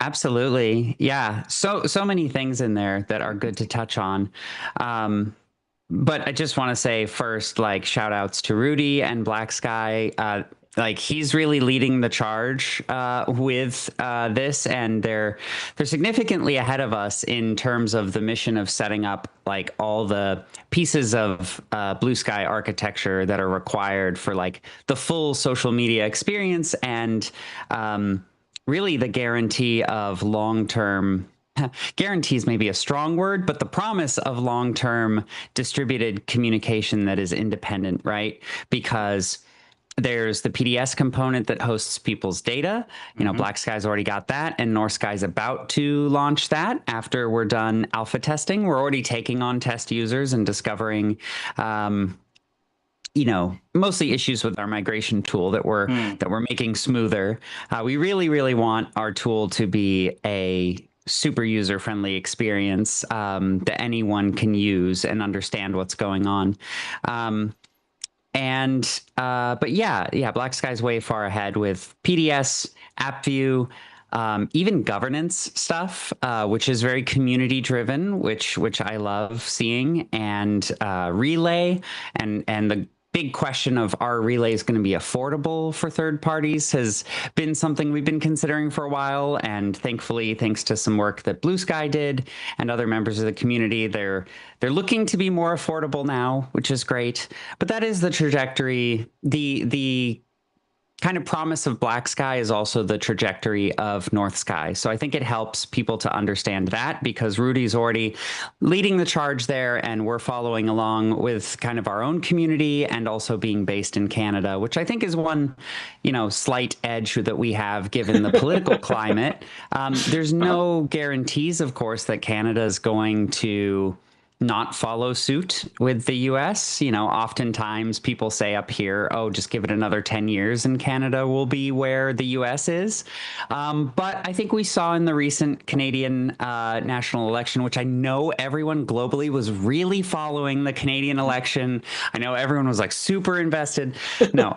Absolutely. Yeah. So many things in there that are good to touch on. But I just want to say first, like, shout outs to Rudy and Black Sky. Like, he's really leading the charge with this, and they're significantly ahead of us in terms of the mission of setting up like all the pieces of Blue Sky architecture that are required for like the full social media experience, and really the guarantee of long-term guarantees may be a strong word, but the promise of long-term distributed communication that is independent, right? Because there's the PDS component that hosts people's data. You know, Black Sky's already got that, and Northsky's about to launch that after we're done alpha testing. We're already taking on test users and discovering you know, mostly issues with our migration tool that we're making smoother. We really want our tool to be a super user-friendly experience that anyone can use and understand what's going on. But yeah, Black Sky's way far ahead with PDS, app view, even governance stuff, which is very community driven, which I love seeing, and relay and the big question of are relays going to be affordable for third parties has been something we've been considering for a while. And thankfully, thanks to some work that Blue Sky did and other members of the community, they're looking to be more affordable now, which is great. But that is the trajectory. The kind of promise of Black Sky is also the trajectory of Northsky. So I think it helps people to understand that, because Rudy's already leading the charge there, and we're following along with kind of our own community, and also being based in Canada, which I think is one, you know, slight edge that we have given the political climate. There's no guarantees, of course, that Canada is going to not follow suit with the US. You know, oftentimes people say up here, oh, just give it another 10 years and Canada will be where the US is. But I think we saw in the recent Canadian national election, which I know everyone globally was really following the Canadian election. I know everyone was like super invested. No.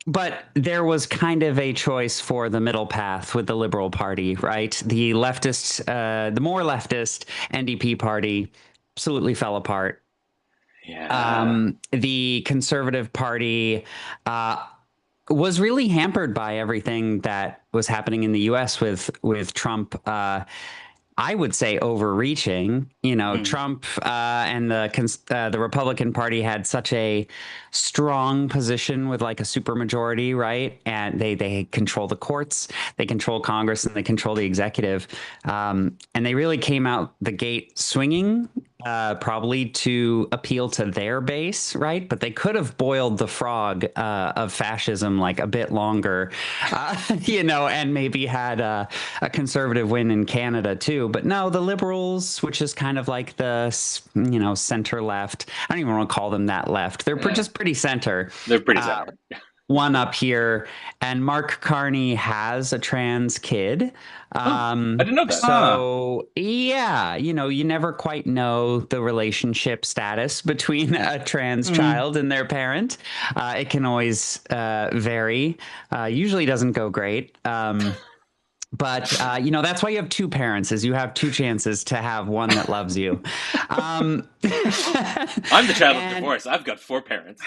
But there was kind of a choice for the middle path with the Liberal Party, right? The leftist, the more leftist NDP party absolutely fell apart. Yeah. The Conservative Party was really hampered by everything that was happening in the US with Trump. I would say overreaching. You know, Trump and the Republican Party had such a strong position with like a supermajority, right? And they control the courts, they control Congress, and they control the executive. And they really came out the gate swinging, probably to appeal to their base, right? But they could have boiled the frog of fascism like a bit longer, you know, and maybe had a conservative win in Canada too. But no, the Liberals, which is kind of like the, you know, center left. I don't even want to call them that left. They're just pretty center. They're pretty center. One up here, and Mark Carney has a trans kid. I didn't know that. So yeah, you know, you never quite know the relationship status between a trans child and their parent. It can always vary. Usually doesn't go great. But, you know, that's why you have two parents, is you have two chances to have one that loves you. I'm the child of divorce. I've got 4 parents.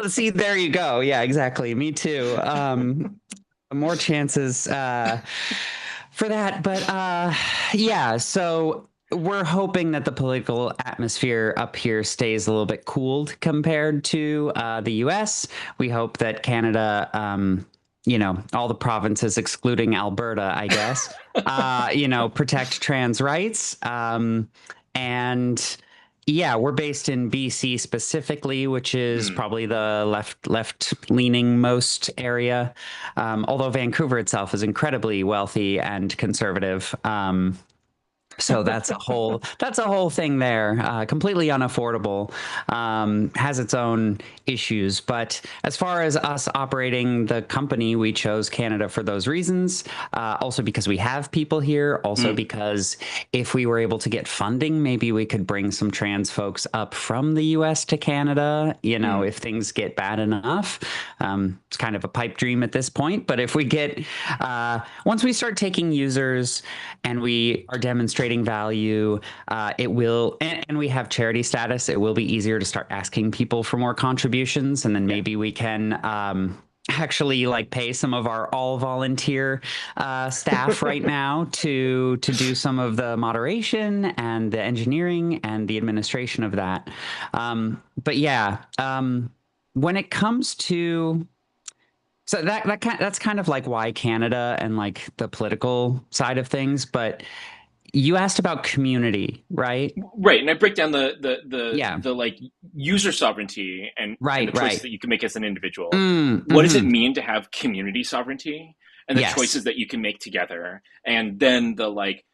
See, there you go. Yeah, exactly. Me too. More chances for that. But yeah, so we're hoping that the political atmosphere up here stays a little bit cooled compared to the US. We hope that Canada, you know, all the provinces excluding Alberta, I guess, you know, protect trans rights. And yeah, we're based in BC specifically, which is probably the left-leaning most area. Although Vancouver itself is incredibly wealthy and conservative. So that's a whole thing there. Completely unaffordable. Has its own issues, but as far as us operating the company, we chose Canada for those reasons. Also because we have people here. Also because if we were able to get funding, maybe we could bring some trans folks up from the U.S. to Canada. You know, if things get bad enough, it's kind of a pipe dream at this point. But if we get once we start taking users and we are demonstrating value, it will, and we have charity status, it will be easier to start asking people for more contributions, and then maybe we can actually like pay some of our all volunteer staff right now to do some of the moderation and the engineering and the administration of that. But yeah, when it comes to that's kind of like why Canada and like the political side of things, but you asked about community, right? Right, and I break down the like user sovereignty and the choices that you can make as an individual. What does it mean to have community sovereignty and the choices that you can make together? And then the like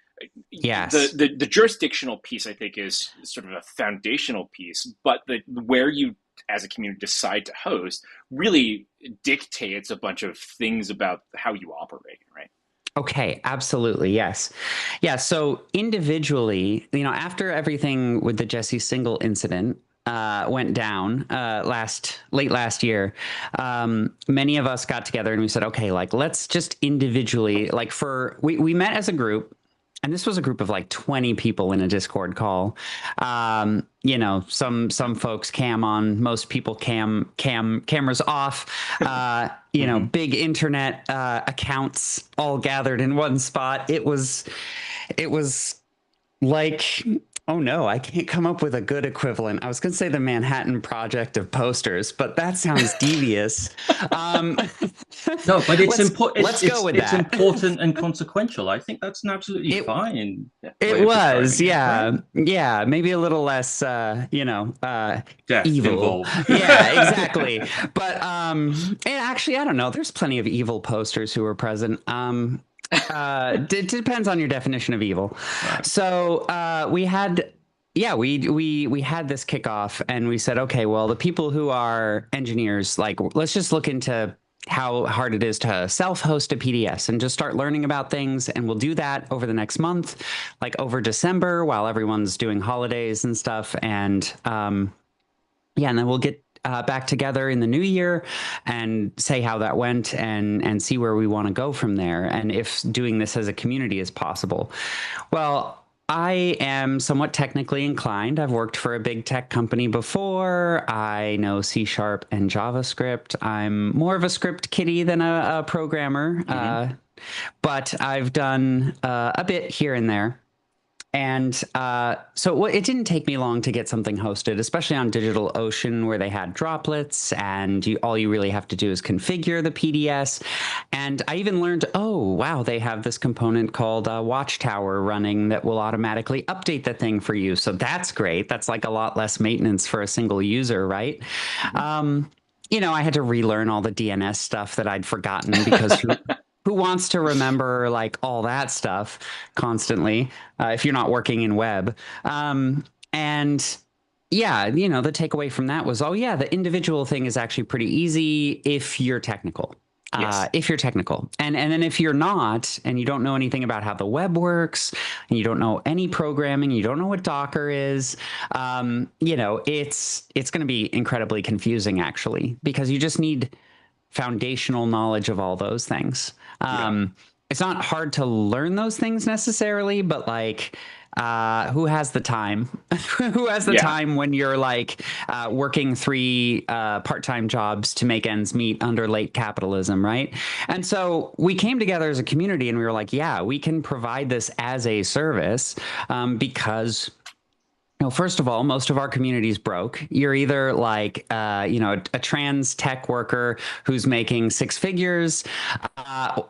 the jurisdictional piece, I think, is sort of a foundational piece, but where you as a community decide to host really dictates a bunch of things about how you operate, right? Okay, absolutely. Yes. Yeah. So individually, you know, after everything with the Jesse Single incident went down late last year, many of us got together and we said, okay, like, let's just individually, like we met as a group. And this was a group of like 20 people in a Discord call. You know, some folks cam on, most people cameras off. You know, big internet accounts all gathered in one spot. It was like, oh no, I can't come up with a good equivalent. I was going to say the Manhattan Project of posters, but that sounds devious. No, but it's important. Let's go with that. It's important and consequential. I think that's an absolutely fine. It was, yeah, right? Yeah, maybe a little less, you know, evil. Yeah, exactly. But and actually, I don't know. There's plenty of evil posters who were present. It depends on your definition of evil. Right. So we had this kickoff and we said, okay, well, the people who are engineers, like, let's just look into how hard it is to self-host a PDS and just start learning about things. And we'll do that over the next month, like over December, while everyone's doing holidays and stuff. And and then we'll get back together in the new year and say how that went and see where we want to go from there, and if doing this as a community is possible. Well, I am somewhat technically inclined. I've worked for a big tech company before. I know C# and JavaScript. I'm more of a script kiddie than a programmer, but I've done a bit here and there. And so it didn't take me long to get something hosted, especially on DigitalOcean, where they had droplets, and all you really have to do is configure the PDS. And I even learned, oh, wow, they have this component called Watchtower running that will automatically update the thing for you. So that's great. That's like a lot less maintenance for a single user, right? You know, I had to relearn all the DNS stuff that I'd forgotten because who wants to remember like all that stuff constantly if you're not working in web? And yeah, you know, the takeaway from that was, oh yeah, the individual thing is actually pretty easy if you're technical. If you're technical. And then if you're not, and you don't know anything about how the web works, and you don't know any programming, you don't know what Docker is, you know, it's going to be incredibly confusing actually, because you just need foundational knowledge of all those things. It's not hard to learn those things necessarily, but like, who has the time? Who has the time when you're like working 3 part-time jobs to make ends meet under late capitalism, right? And so we came together as a community and we were like, yeah, we can provide this as a service because No, first of all, most of our community's broke. You're either like, a trans tech worker who's making six figures,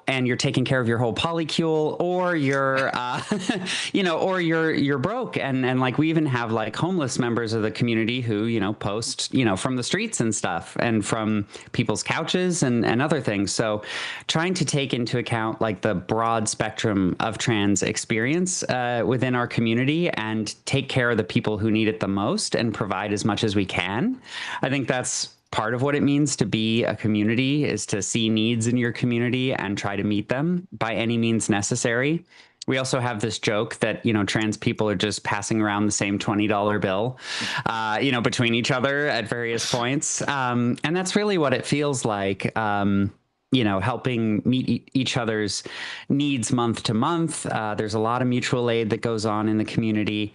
and you're taking care of your whole polycule, or you're, or you're broke. And like we even have like homeless members of the community who, post, from the streets and stuff, and from people's couches and other things. So, trying to take into account like the broad spectrum of trans experience within our community and take care of the people who need it the most and provide as much as we can. I think that's part of what it means to be a community, is to see needs in your community and try to meet them by any means necessary. We also have this joke that, trans people are just passing around the same $20 bill, between each other at various points. And that's really what it feels like. Helping meet each other's needs month to month. There's a lot of mutual aid that goes on in the community.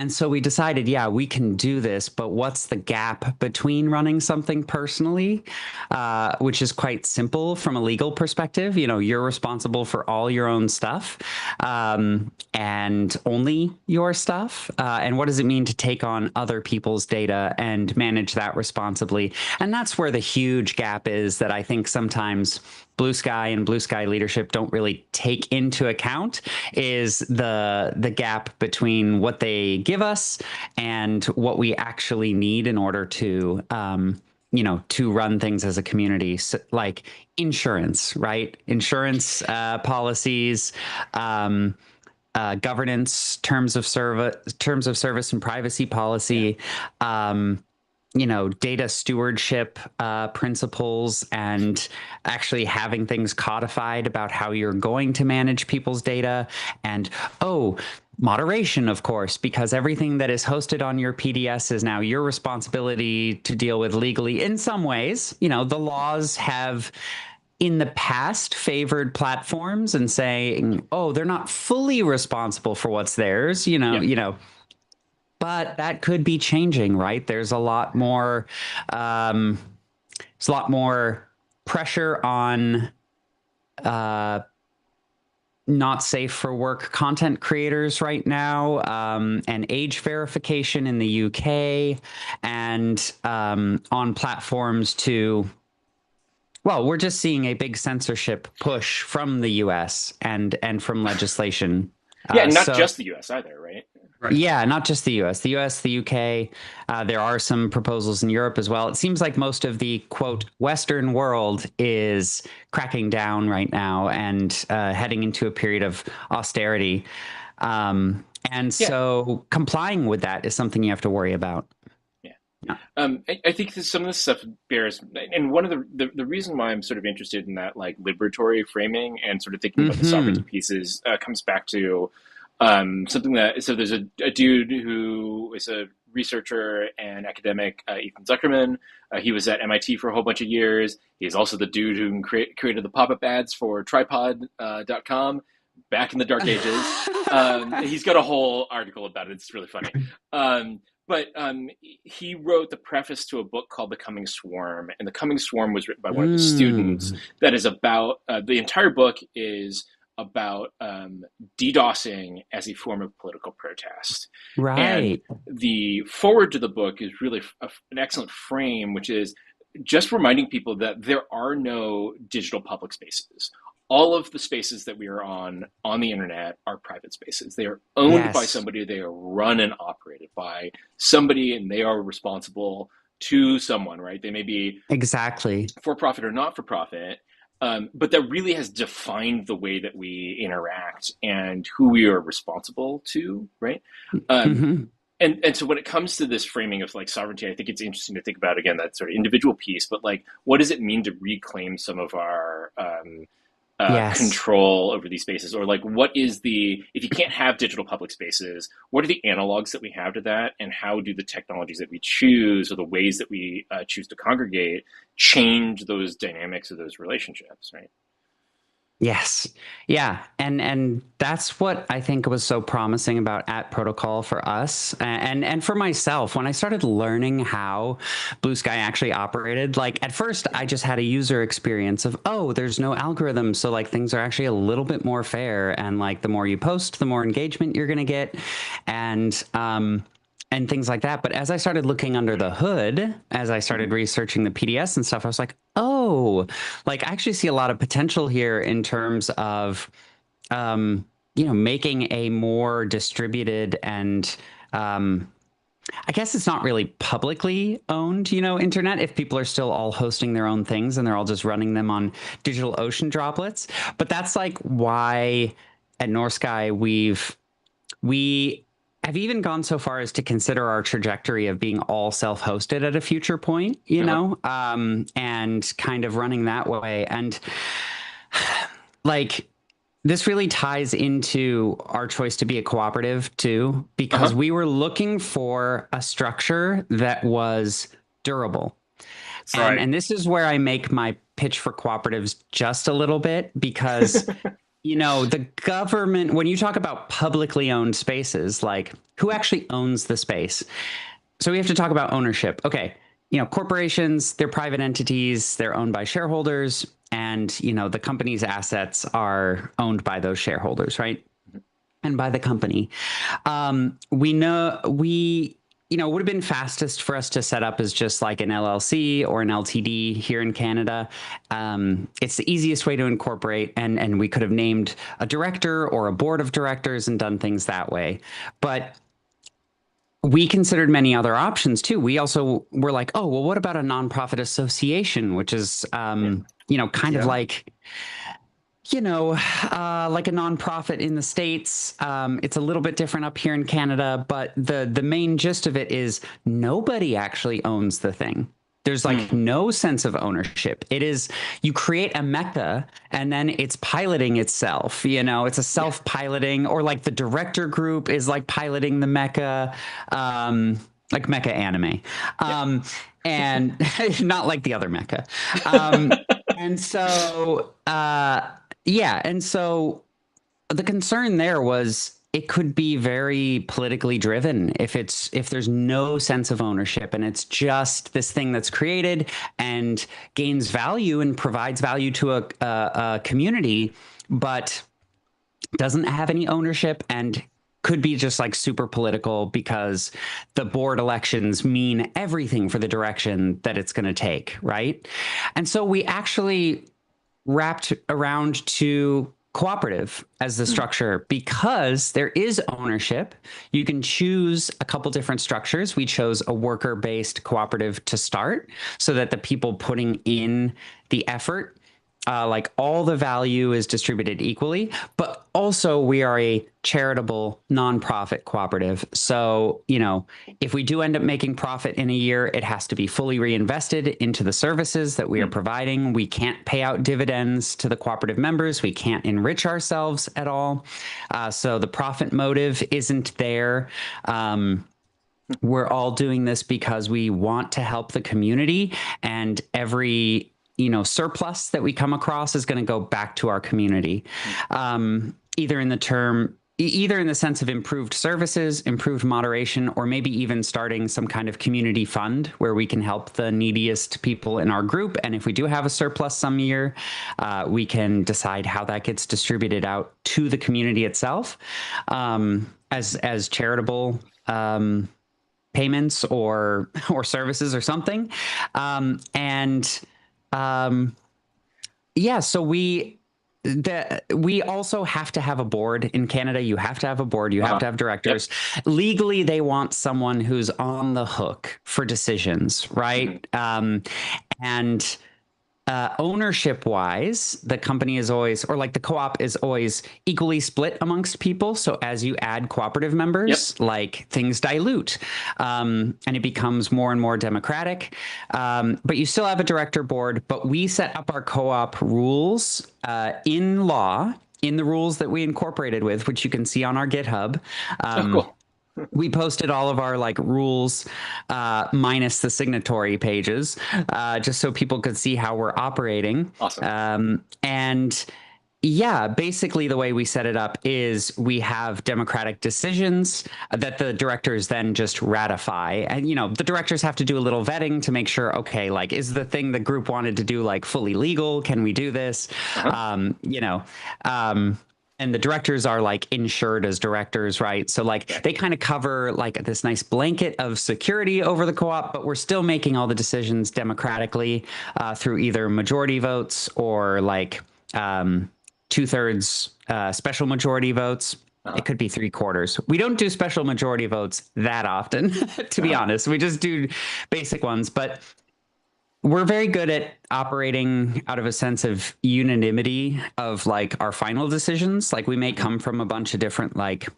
And so we decided, yeah, we can do this, but what's the gap between running something personally, which is quite simple from a legal perspective? You're responsible for all your own stuff, and only your stuff. And what does it mean to take on other people's data and manage that responsibly? And that's where the huge gap is that I think sometimes Blue Sky and Blue Sky leadership don't really take into account, is the gap between what they give us and what we actually need in order to to run things as a community. So, like insurance, right? Insurance policies, governance, terms of service and privacy policy. Data stewardship principles, and actually having things codified about how you're going to manage people's data. And, moderation, of course, because everything that is hosted on your PDS is now your responsibility to deal with legally. In some ways, the laws have in the past favored platforms and saying, oh, they're not fully responsible for what's theirs, but that could be changing, right? There's a lot more pressure on not safe for work content creators right now, and age verification in the UK, and on platforms to. Well, we're just seeing a big censorship push from the US and from legislation. Yeah, not just the US either, right? Right. Yeah, not just the US. The US, the UK, there are some proposals in Europe as well. It seems like most of the, quote, Western world is cracking down right now and heading into a period of austerity. So complying with that is something you have to worry about. I think that some of this stuff bears, and one of the reason why I'm sort of interested in that like liberatory framing and sort of thinking about the sovereignty pieces comes back to something so there's a dude who is a researcher and academic, Ethan Zuckerman. He was at MIT for a whole bunch of years. He's also the dude who created the pop-up ads for tripod.com back in the dark ages. He's got a whole article about it. It's really funny. But he wrote the preface to a book called The Coming Swarm, and The Coming Swarm was written by one of his students. That is about, the entire book is about DDoSing as a form of political protest. Right. And the forward to the book is really an excellent frame, which is just reminding people that there are no digital public spaces. All of the spaces that we are on the internet are private spaces. They are owned by somebody. They are run and operated by somebody, and they are responsible to someone, right? They may be exactly for profit or not for profit, but that really has defined the way that we interact and who we are responsible to, right? And so when it comes to this framing of like sovereignty, I think it's interesting to think about, again, that sort of individual piece, but like, what does it mean to reclaim some of our control over these spaces? Or like, what is if you can't have digital public spaces, what are the analogs that we have to that? And how do the technologies that we choose, or the ways that we choose to congregate, change those dynamics of those relationships, right? Yes. Yeah. And that's what I think was so promising about at protocol for us and for myself. When I started learning how Blue Sky actually operated, like at first I just had a user experience of, oh, there's no algorithm. So like things are actually a little bit more fair. And like the more you post, the more engagement you're going to get. And things like that. But as I started looking under the hood, as I started researching the PDS and stuff, I was like, oh, like I actually see a lot of potential here in terms of, making a more distributed and, I guess it's not really publicly owned, internet if people are still all hosting their own things and they're all just running them on DigitalOcean droplets. But that's like why at Northsky we have even gone so far as to consider our trajectory of being all self-hosted at a future point, and kind of running that way. And like, this really ties into our choice to be a cooperative too, because we were looking for a structure that was durable. Right. And this is where I make my pitch for cooperatives just a little bit, because the government, when you talk about publicly owned spaces, like who actually owns the space? So we have to talk about ownership. Okay. Corporations, they're private entities, they're owned by shareholders, and, the company's assets are owned by those shareholders, right? And by the company. It would have been fastest for us to set up as just like an LLC or an LTD here in Canada. It's the easiest way to incorporate, and we could have named a director or a board of directors and done things that way. But we considered many other options too. We also were like, oh, well, what about a nonprofit association, which is, kind of like, like a nonprofit in the States. It's a little bit different up here in Canada, but the main gist of it is nobody actually owns the thing. There's like no sense of ownership. It is, you create a mecha and then it's piloting itself. It's a self-piloting, or like the director group is like piloting the mecha, like mecha anime, and not like the other mecha. And so, and so the concern there was it could be very politically driven if there's no sense of ownership and it's just this thing that's created and gains value and provides value to a community, but doesn't have any ownership and could be just like super political because the board elections mean everything for the direction that it's going to take, right? And so we actually wrapped around to cooperative as the structure because there is ownership. You can choose a couple different structures. We chose a worker-based cooperative to start so that the people putting in the effort, like all the value is distributed equally, but also we are a charitable nonprofit cooperative. So, if we do end up making profit in a year, it has to be fully reinvested into the services that we are providing. We can't pay out dividends to the cooperative members. We can't enrich ourselves at all. So the profit motive isn't there. We're all doing this because we want to help the community, and every surplus that we come across is going to go back to our community, either in the sense of improved services, improved moderation, or maybe even starting some kind of community fund where we can help the neediest people in our group. And if we do have a surplus some year, we can decide how that gets distributed out to the community itself, as charitable payments or services or something. So we also have to have a board in Canada. You have to have a board. You have to have directors. Yep. Legally, they want someone who's on the hook for decisions, right? And ownership wise, the company is always, or like the co-op is always equally split amongst people. So as you add cooperative members, like things dilute, and it becomes more and more democratic. But you still have a director board, but we set up our co-op rules in law, in the rules that we incorporated with, which you can see on our GitHub. Cool. We posted all of our like rules minus the signatory pages, just so people could see how we're operating. Awesome. And Yeah, basically the way we set it up is we have democratic decisions that the directors then just ratify. And, the directors have to do a little vetting to make sure, okay, like, is the thing the group wanted to do like fully legal? Can we do this? And the directors are like insured as directors, right? So like they kind of cover like this nice blanket of security over the co-op, but we're still making all the decisions democratically through either majority votes or like 2/3 special majority votes. It could be 3/4. We don't do special majority votes that often, to be honest. We just do basic ones, but we're very good at operating out of a sense of unanimity of like our final decisions. Like we may come from a bunch of different like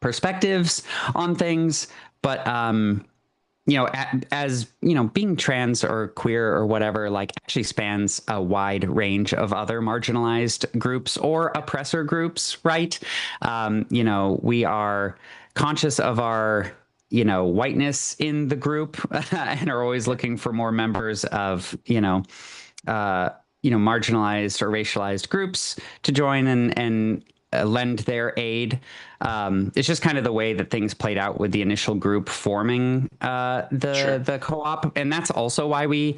perspectives on things, but as being trans or queer or whatever, like actually spans a wide range of other marginalized groups or oppressor groups, right? We are conscious of our whiteness in the group and are always looking for more members of marginalized or racialized groups to join and lend their aid. It's just kind of the way that things played out with the initial group forming the co-op, and that's also why we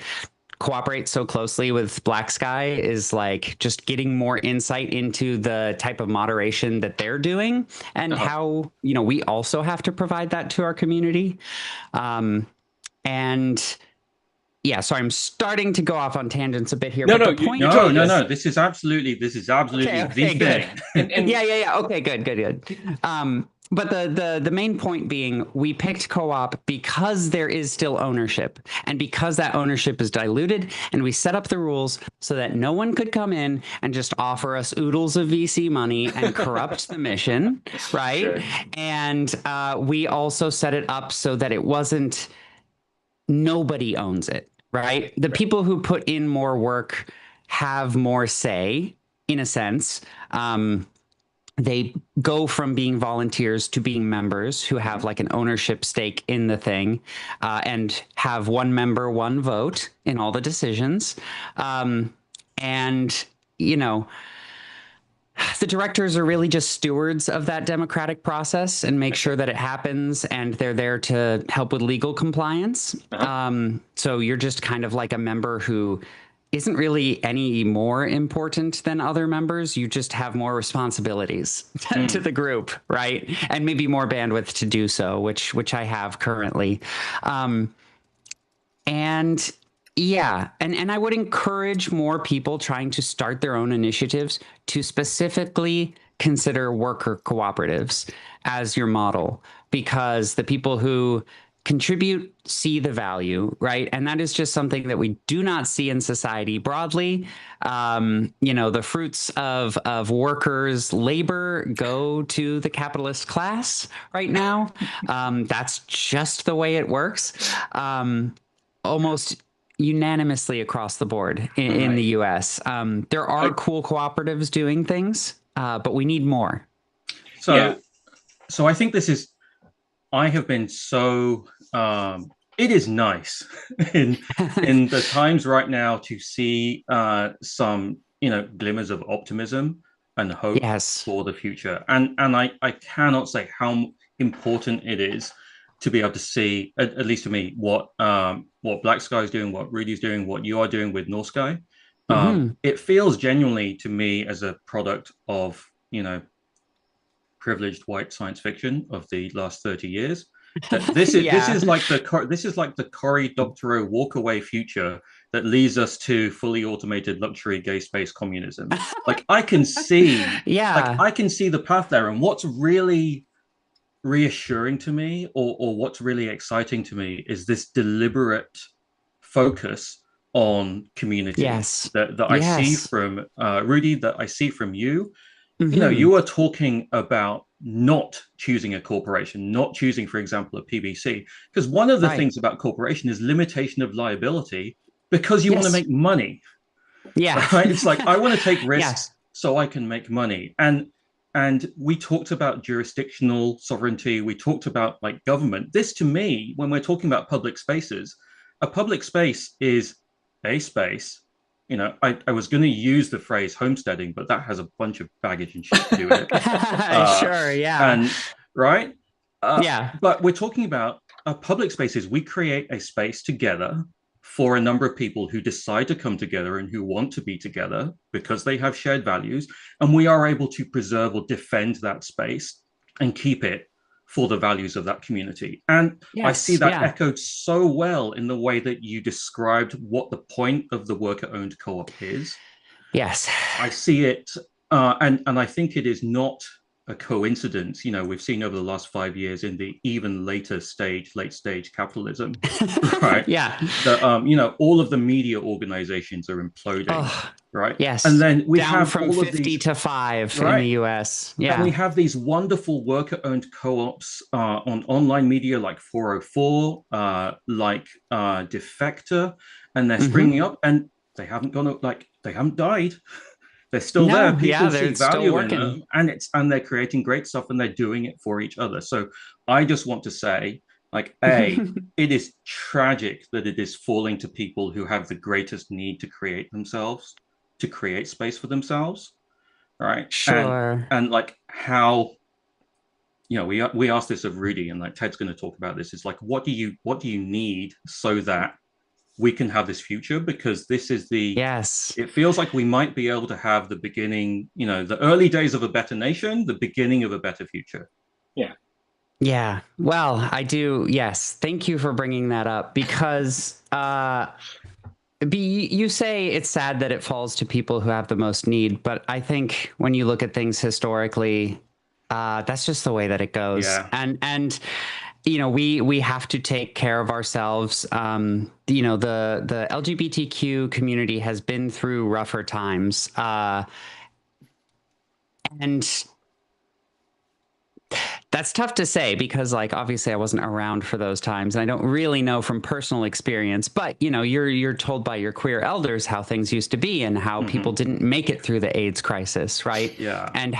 cooperate so closely with Black Sky, is like just getting more insight into the type of moderation that they're doing and how we also have to provide that to our community. And yeah, so I'm starting to go off on tangents a bit here. No, but no. This is absolutely okay, the thing. Yeah. Okay, good. But the main point being, we picked co-op because there is still ownership, and because that ownership is diluted, and we set up the rules so that no one could come in and just offer us oodles of VC money and corrupt the mission, right? Sure. And we also set it up so that it wasn't, nobody owns it, right? The people who put in more work have more say, in a sense. They go from being volunteers to being members who have like an ownership stake in the thing, and have one member, one vote in all the decisions. The directors are really just stewards of that democratic process and make sure that it happens, and they're there to help with legal compliance. So you're just kind of like a member who isn't really any more important than other members. You just have more responsibilities to the group, right? And maybe more bandwidth to do so, which I have currently. And I would encourage more people trying to start their own initiatives to specifically consider worker cooperatives as your model, because the people who contribute see the value, right? And that is just something that we do not see in society broadly. The fruits of workers' labor go to the capitalist class right now. That's just the way it works. Almost unanimously across the board in the US. There are cool cooperatives doing things, but we need more. So I think I have been so, it is nice in the times right now to see some, glimmers of optimism and hope for the future. And I cannot say how important it is to be able to see, at least to me, what Black Sky is doing, what Rudy's doing, what you are doing with Northsky. It feels genuinely to me as a product of, privileged white science fiction of the last 30 years. This is like the Cory Doctorow walk-away future that leads us to fully automated luxury gay space communism. Like I can see the path there. And what's really reassuring to me, or what's really exciting to me, is this deliberate focus on community that I see from Rudy, that I see from you. You are talking about not choosing a corporation, not choosing, for example, a PBC, because one of the things about corporation is limitation of liability, because you want to make money. Right? It's like, I want to take risks so I can make money. And we talked about jurisdictional sovereignty. We talked about like government. This, to me, when we're talking about public spaces, a public space is a space I was going to use the phrase homesteading, but that has a bunch of baggage and shit to do with it. Sure, yeah. And right. Yeah. But we're talking about public spaces. We create a space together for a number of people who decide to come together and who want to be together because they have shared values. And we are able to preserve or defend that space and keep it for the values of that community. And I see that echoed so well in the way that you described what the point of the worker-owned co-op is. Yes. I see it, and I think it is not a coincidence. We've seen over the last 5 years in the even late stage capitalism, right? Yeah. That all of the media organizations are imploding, right? Yes. And then we down have from all 50 of these, to 5 right? in the US. Yeah. And we have these wonderful worker-owned co-ops on online media like 404, like Defector, and they're springing up, and they haven't they haven't died. They're still there. People see value in them, and they're creating great stuff, and they're doing it for each other. So I just want to say, it is tragic that it is falling to people who have the greatest need to create space for themselves, right? Sure. And how, we asked this of Rudy, and Ted's going to talk about this. It's what do you need so that we can have this future? Because this is it feels like we might be able to have the beginning, the early days of a better nation, the beginning of a better future. Yeah. Well, I do. Yes. Thank you for bringing that up, because you say it's sad that it falls to people who have the most need, but I think when you look at things historically, that's just the way that it goes. Yeah. And we have to take care of ourselves. The LGBTQ community has been through rougher times. And that's tough to say because, obviously I wasn't around for those times, and I don't really know from personal experience, but you're told by your queer elders how things used to be and how people didn't make it through the AIDS crisis, right? Yeah. And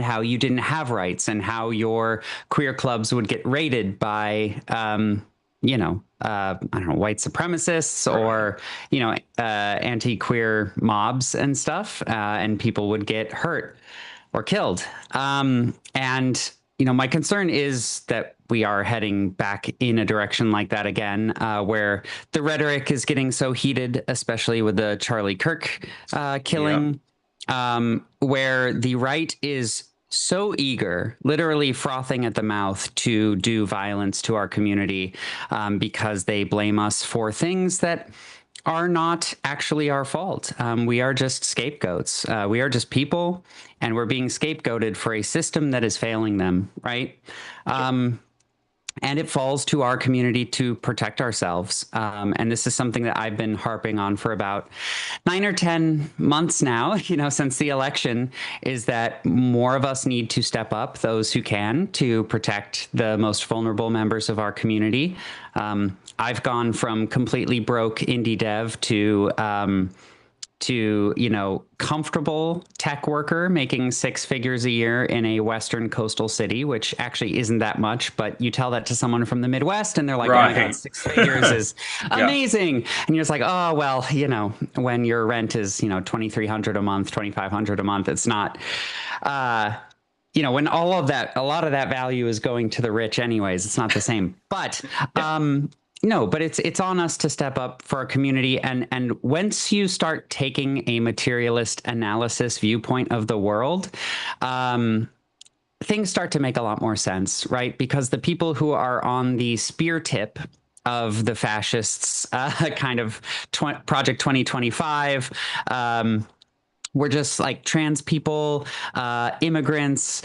how you didn't have rights, and how your queer clubs would get raided by I don't know, white supremacists or anti-queer mobs and stuff, and people would get hurt or killed. And my concern is that we are heading back in a direction like that again, where the rhetoric is getting so heated, especially with the Charlie Kirk killing, where the right is so eager, literally frothing at the mouth to do violence to our community, because they blame us for things that are not actually our fault. We are just scapegoats. We are just people, and we're being scapegoated for a system that is failing them, right? And it falls to our community to protect ourselves. And this is something that I've been harping on for about 9 or 10 months now, since the election, is that more of us need to step up, those who can, to protect the most vulnerable members of our community. I've gone from completely broke indie dev to comfortable tech worker making 6 figures a year in a Western coastal city, which actually isn't that much, but you tell that to someone from the Midwest and they're like, right. Oh my God, 6 figures is amazing. And you're just like, oh, well, when your rent is, $2,300 a month, $2,500 a month, it's not, when a lot of that value is going to the rich anyways, it's not the same, but, no, but it's on us to step up for our community. And once you start taking a materialist analysis viewpoint of the world, things start to make a lot more sense, right? Because the people who are on the spear tip of the fascists, kind of Project 2025, we're just like trans people, immigrants,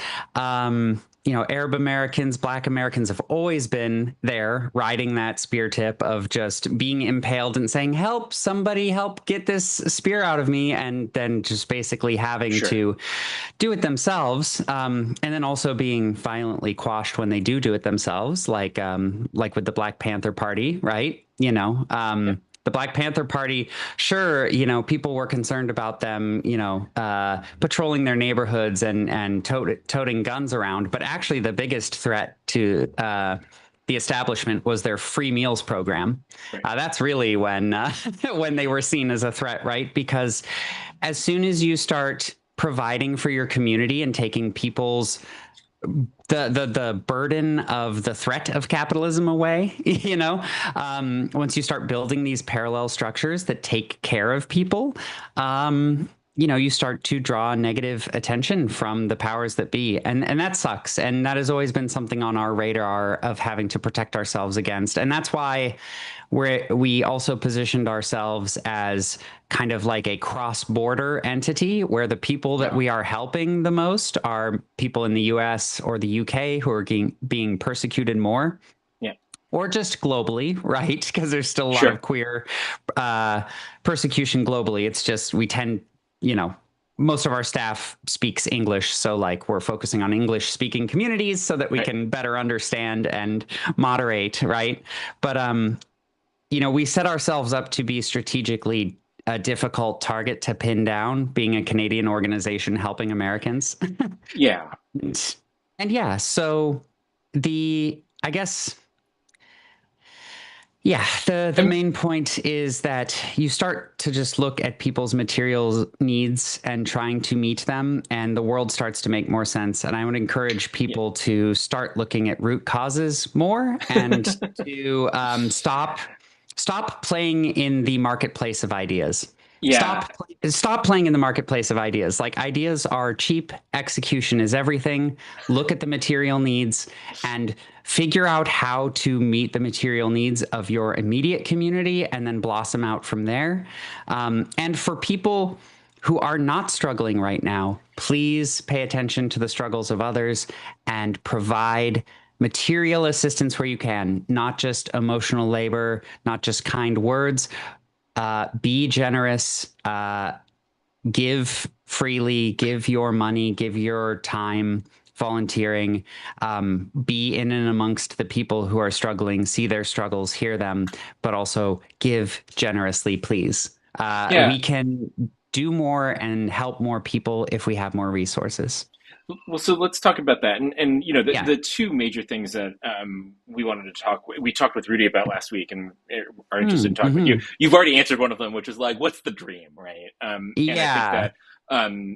Arab Americans, Black Americans have always been there riding that spear tip of just being impaled and saying, help, somebody help get this spear out of me. And then just basically having to do it themselves. And then also being violently quashed when they do it themselves, like with the Black Panther Party, right? The Black Panther Party, sure, people were concerned about them, patrolling their neighborhoods and toting guns around. But actually, the biggest threat to the establishment was their free meals program. Right. That's really when when they were seen as a threat, right? Because as soon as you start providing for your community and taking people's the burden of the threat of capitalism away, once you start building these parallel structures that take care of people, you start to draw negative attention from the powers that be. And that sucks. And that has always been something on our radar of having to protect ourselves against. And that's why we also positioned ourselves as kind of like a cross-border entity where the people that we are helping the most are people in the US or the UK who are being persecuted more. Yeah. Or just globally, right? Because there's still a lot of queer persecution globally. It's just we tend, most of our staff speaks English. So like we're focusing on English speaking communities so that we can better understand and moderate, right? But we set ourselves up to be strategically a difficult target to pin down, being a Canadian organization helping Americans. Yeah. So the main point is that you start to just look at people's materials needs and trying to meet them, and the world starts to make more sense. And I would encourage people to start looking at root causes more and to stop playing in the marketplace of ideas. Yeah. Stop playing in the marketplace of ideas. Like ideas are cheap. Execution is everything. Look at the material needs and figure out how to meet the material needs of your immediate community and then blossom out from there. And for people who are not struggling right now, please pay attention to the struggles of others and provide material assistance where you can, not just emotional labor, not just kind words. Be generous, give freely, give your money, give your time, volunteering, be in and amongst the people who are struggling, see their struggles, hear them, but also give generously, please. We can do more and help more people if we have more resources. Well, so let's talk about that. And the two major things that we wanted to we talked with Rudy about last week and are interested in talking with you. You've already answered one of them, which is like, what's the dream, right? And I think that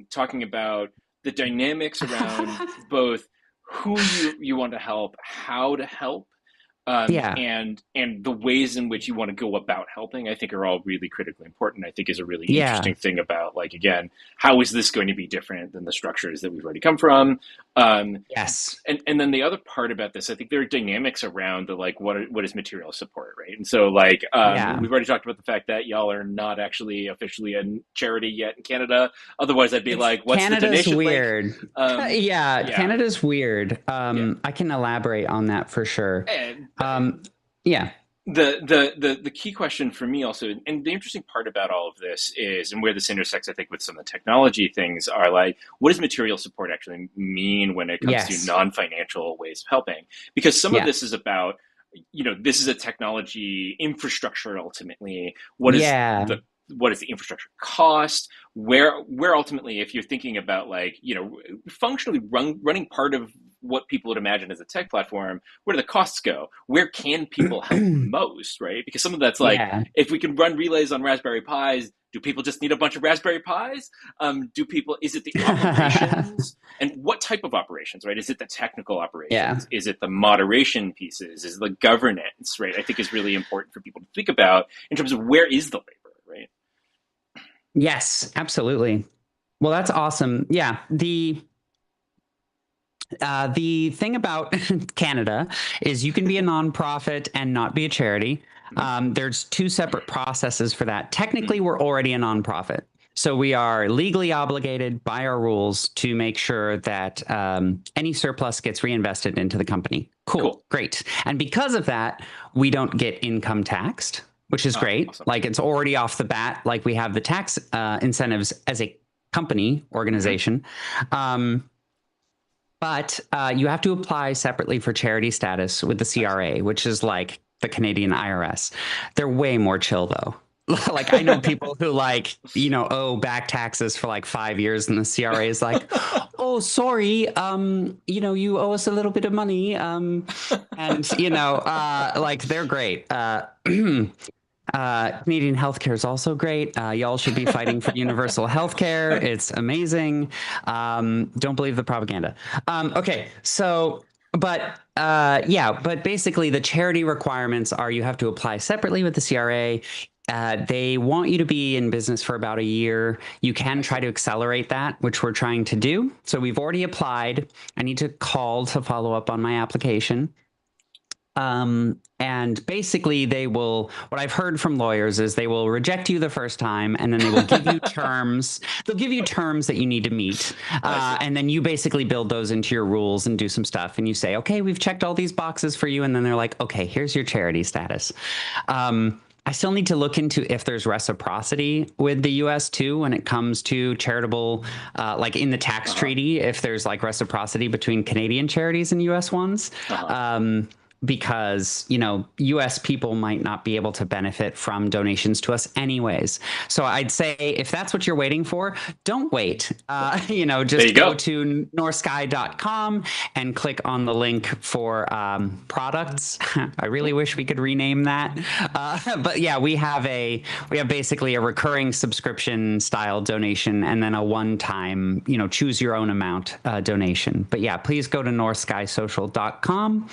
talking about the dynamics around both who you want to help, how to help, and the ways in which you want to go about helping, I think are all really critically important. I think is a really interesting thing about, like, again, how is this going to be different than the structures that we've already come from? Yes. And then the other part about this, I think there are dynamics around the, like, what is material support, right? And so, like, we've already talked about the fact that y'all are not actually officially a charity yet in Canada. Otherwise, I'd be like, what's Canada's the donation weird. Canada's weird. I can elaborate on that for sure. The key question for me also, and the interesting part about all of this is, and where this intersects, I think, with some of the technology things, are like, what does material support actually mean when it comes to non-financial ways of helping? Because some of this is about, this is a technology infrastructure ultimately. What is the infrastructure cost? Where ultimately, if you're thinking about, like, functionally running part of what people would imagine as a tech platform, where do the costs go? Where can people help most, right? Because some of that's like, if we can run relays on Raspberry Pis, do people just need a bunch of Raspberry Pis? Is it the operations? And what type of operations, right? Is it the technical operations? Is it the moderation pieces? Is it the governance, right? I think is really important for people to think about in terms of where is the labor, right? Yes, absolutely. Well, that's awesome. Yeah. The thing about Canada is you can be a nonprofit and not be a charity. There's two separate processes for that. Technically, we're already a nonprofit. So we are legally obligated by our rules to make sure that any surplus gets reinvested into the company. Cool. Great. And because of that, we don't get income taxed, which is great. Awesome. Like, it's already off the bat. Like, we have the tax incentives as a company organization. But you have to apply separately for charity status with the CRA, which is like the Canadian IRS. They're way more chill, though. Like I know people who like, owe back taxes for like 5 years, and the CRA is like, oh, sorry, you owe us a little bit of money. And like they're great. Canadian healthcare is also great. Y'all should be fighting for universal healthcare. It's amazing. Don't believe the propaganda. Okay, so, but basically the charity requirements are you have to apply separately with the CRA. They want you to be in business for about a year. You can try to accelerate that, which we're trying to do. So we've already applied. I need to call to follow up on my application. And basically what I've heard from lawyers is they will reject you the first time, and then they will give you terms. They'll give you terms that you need to meet. And then you basically build those into your rules and do some stuff. And you say, okay, we've checked all these boxes for you. And then they're like, okay, here's your charity status. I still need to look into if there's reciprocity with the US too, when it comes to charitable, like in the tax treaty, if there's like reciprocity between Canadian charities and US ones. Because US people might not be able to benefit from donations to us anyways. So I'd say if that's what you're waiting for, don't wait. Just go to northsky.com and click on the link for products. I really wish we could rename that. But yeah, we have basically a recurring subscription style donation, and then a one-time, choose your own amount donation. But yeah, please go to northskysocial.com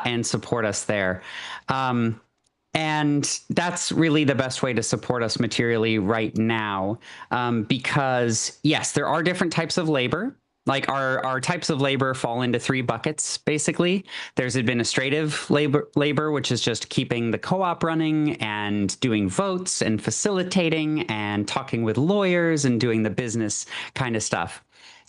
and support us there. And that's really the best way to support us materially right now, because yes, there are different types of labor. Like our types of labor fall into 3 buckets, basically. There's administrative labor, which is just keeping the co-op running and doing votes and facilitating and talking with lawyers and doing the business kind of stuff.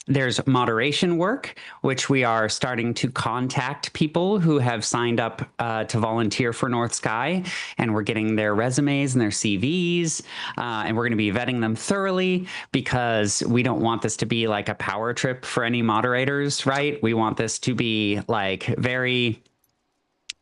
There's moderation work, which we are starting to contact people who have signed up to volunteer for Northsky, and we're getting their resumes and their CVs, and we're going to be vetting them thoroughly, because we don't want this to be like a power trip for any moderators, right? We want this to be like very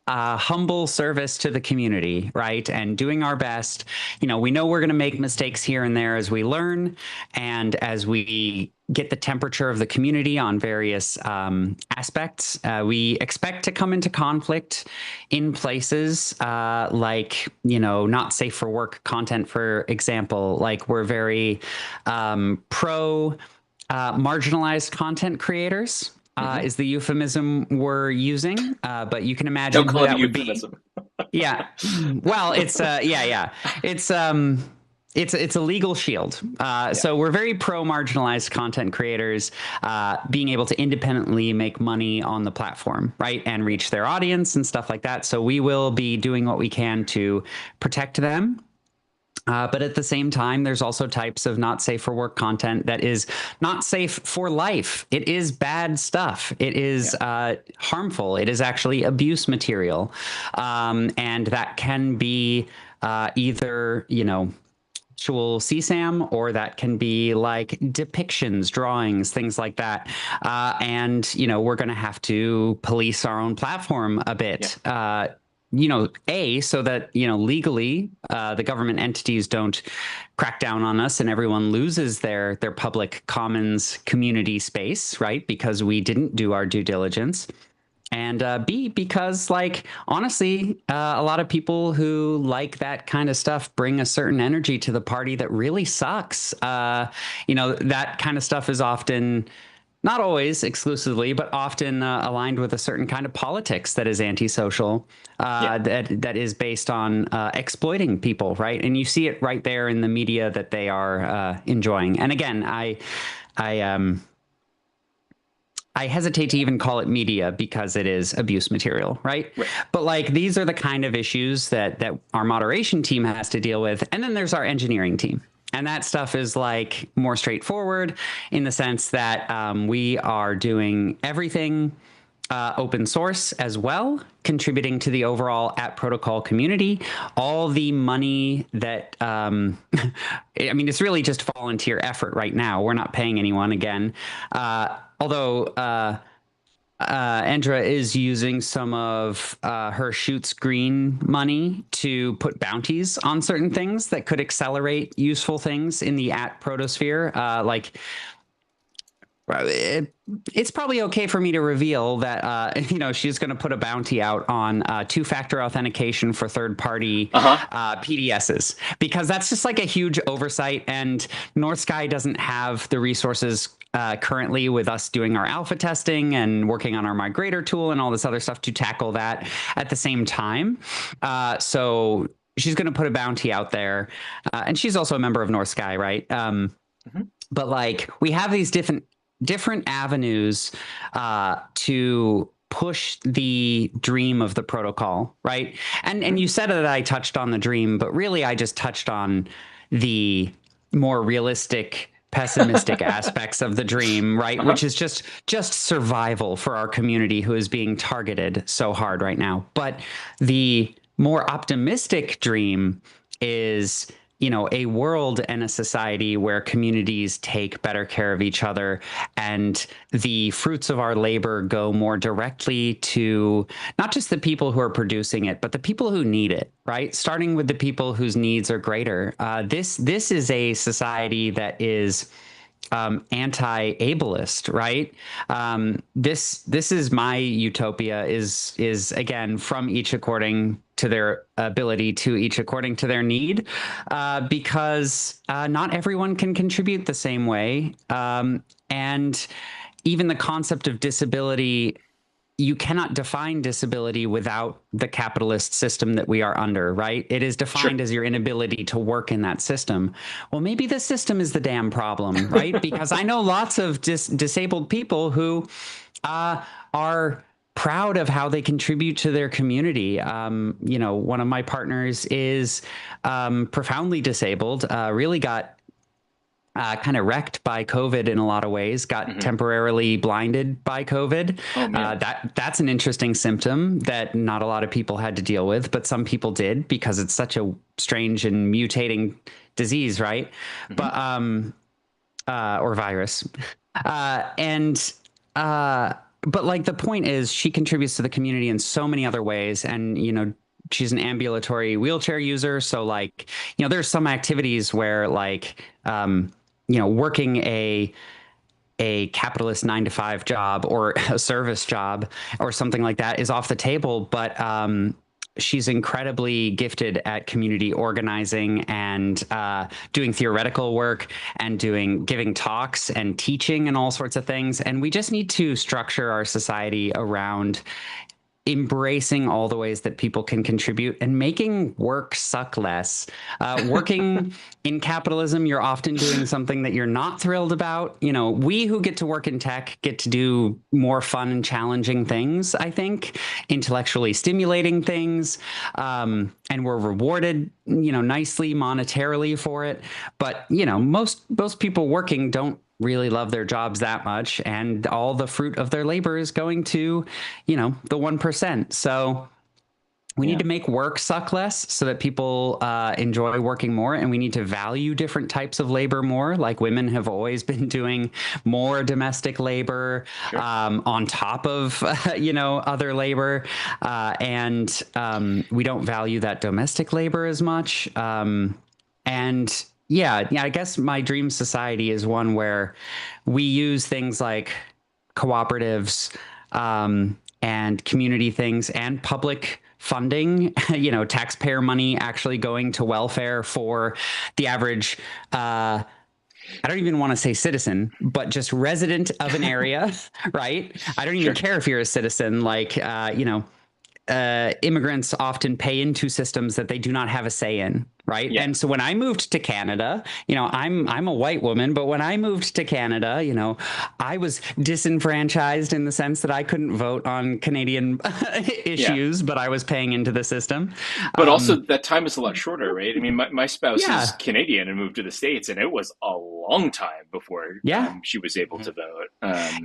humble service to the community, right? And doing our best. We know we're going to make mistakes here and there as we learn, and as we get the temperature of the community on various aspects. We expect to come into conflict in places like, not safe for work content, for example. Like we're very pro marginalized content creators. Is the euphemism we're using, but you can imagine who that would be. Yeah. Well, it's it's a legal shield. So we're very pro marginalized content creators being able to independently make money on the platform, right, and reach their audience and stuff like that. So we will be doing what we can to protect them. But at the same time, there's also types of not safe for work content that is not safe for life. It is bad stuff. It is harmful. It is actually abuse material. And that can be either, actual CSAM, or that can be like depictions, drawings, things like that. And, we're going to have to police our own platform a bit. So that, legally, the government entities don't crack down on us and everyone loses their public commons community space, right? Because we didn't do our due diligence. And B, because, like, honestly, a lot of people who like that kind of stuff bring a certain energy to the party that really sucks. That kind of stuff is often, not always exclusively, but often aligned with a certain kind of politics that is antisocial, that is based on exploiting people, right? And you see it right there in the media that they are enjoying. And again, I hesitate to even call it media because it is abuse material, right? But like, these are the kind of issues that our moderation team has to deal with. And then there's our engineering team. And that stuff is like more straightforward in the sense that we are doing everything open source as well, contributing to the overall @protocol community. All the money that, it's really just volunteer effort right now. We're not paying anyone again. Although Andra is using some of her Shoots Green money to put bounties on certain things that could accelerate useful things in the protosphere. It's probably okay for me to reveal that she's going to put a bounty out on two-factor authentication for third-party PDSs, because that's just like a huge oversight, and Northsky doesn't have the resources currently with us doing our alpha testing and working on our migrator tool and all this other stuff to tackle that at the same time. So she's going to put a bounty out there, and she's also a member of Northsky, right? But like, we have these different avenues to push the dream of the protocol, right? And you said that I touched on the dream, but really I just touched on the more realistic, pessimistic aspects of the dream, right? Which is just survival for our community who is being targeted so hard right now. But the more optimistic dream is, a world and a society where communities take better care of each other, and the fruits of our labor go more directly to not just the people who are producing it, but the people who need it, right? Starting with the people whose needs are greater. This is a society that is anti-ableist, right? This is my utopia, is again, from each according to their ability, to each according to their need, because not everyone can contribute the same way. And even the concept of disability, you cannot define disability without the capitalist system that we are under, right? It is defined as your inability to work in that system. Well, maybe the system is the damn problem, right? Because I know lots of disabled people who are proud of how they contribute to their community. One of my partners is profoundly disabled, really got kind of wrecked by COVID in a lot of ways, got temporarily blinded by COVID. That's an interesting symptom that not a lot of people had to deal with, but some people did, because it's such a strange and mutating disease, right? But or virus. But like, the point is, she contributes to the community in so many other ways, and she's an ambulatory wheelchair user, so like, there's some activities where like working a capitalist 9-to-5 job or a service job or something like that is off the table. But she's incredibly gifted at community organizing and doing theoretical work and giving talks and teaching and all sorts of things. And we just need to structure our society around embracing all the ways that people can contribute and making work suck less. Working in capitalism, you're often doing something that you're not thrilled about. We who get to work in tech get to do more fun and challenging things, I think, intellectually stimulating things. And we're rewarded, nicely monetarily for it. But, most people working don't really love their jobs that much, and all the fruit of their labor is going to, the 1%. So we need to make work suck less so that people enjoy working more, and we need to value different types of labor more. Like, women have always been doing more domestic labor on top of, other labor. And we don't value that domestic labor as much. Yeah, I guess my dream society is one where we use things like cooperatives and community things and public funding, taxpayer money actually going to welfare for the average, I don't even want to say citizen, but just resident of an area, right? I don't even care if you're a citizen, like, immigrants often pay into systems that they do not have a say in, right? And so when I moved to Canada, I'm a white woman, but when I moved to Canada, I was disenfranchised in the sense that I couldn't vote on Canadian issues, but I was paying into the system. But also, that time is a lot shorter, right? I mean, my spouse is Canadian and moved to the States, and it was a long time before she was able to vote.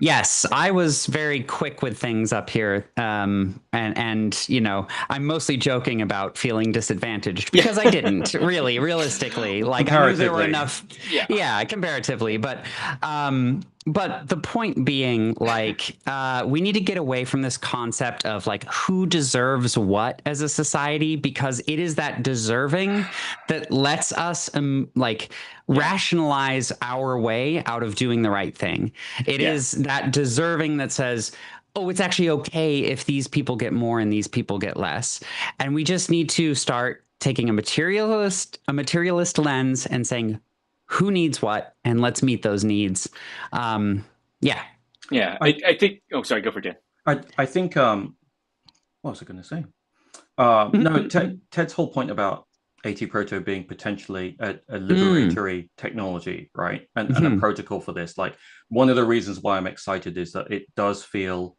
Yes, I was very quick with things up here, and I'm mostly joking about feeling disadvantaged, because I didn't really, realistically. Like, I knew there were enough, comparatively. But But the point being, like, we need to get away from this concept of like who deserves what as a society, because it is that deserving that lets us rationalize our way out of doing the right thing. It is that deserving that says, oh, it's actually okay if these people get more and these people get less. And we just need to start taking a materialist lens and saying, who needs what, and let's meet those needs. Yeah. Yeah. I think, oh, sorry, go for it, Dan. I think, what was I going to say? No, Ted's whole point about AT-Proto being potentially a liberatory technology, right? And a protocol for this. Like, one of the reasons why I'm excited is that it does feel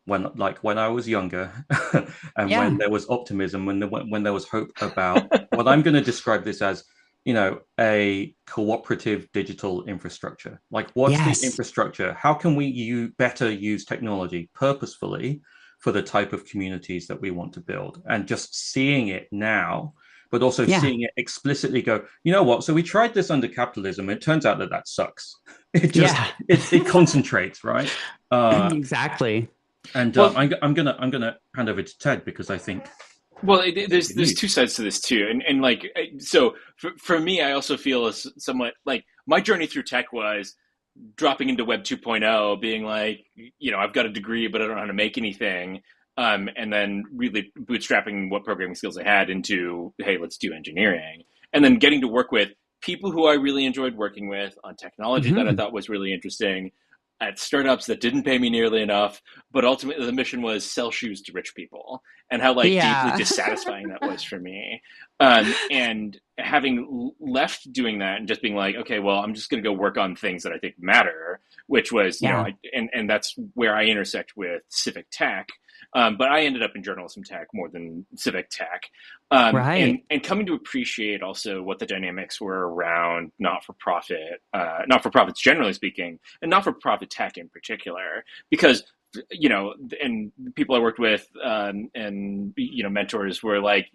when I was younger and when there was optimism, when there was hope about what I'm going to describe this as, a cooperative digital infrastructure. Like, what's the infrastructure? How can we better use technology purposefully for the type of communities that we want to build? And just seeing it now, but also seeing it explicitly go, you know what? So we tried this under capitalism. It turns out that sucks. It just, it concentrates, right? Exactly. And I'm gonna hand over to Ted, because I think, well, there's two sides to this too, and like, so for me, I also feel somewhat like my journey through tech was dropping into Web 2.0, being like, I've got a degree, but I don't know how to make anything, and then really bootstrapping what programming skills I had into, hey, let's do engineering, and then getting to work with people who I really enjoyed working with on technology that I thought was really interesting, at startups that didn't pay me nearly enough, but ultimately the mission was sell shoes to rich people, and how deeply dissatisfying that was for me. And having left doing that and just being like, okay, well, I'm just going to go work on things that I think matter, which was, and that's where I intersect with civic tech. But I ended up in journalism tech more than civic tech. And coming to appreciate also what the dynamics were around not-for-profits generally speaking, and not-for-profit tech in particular, because, and people I worked with and, mentors were like,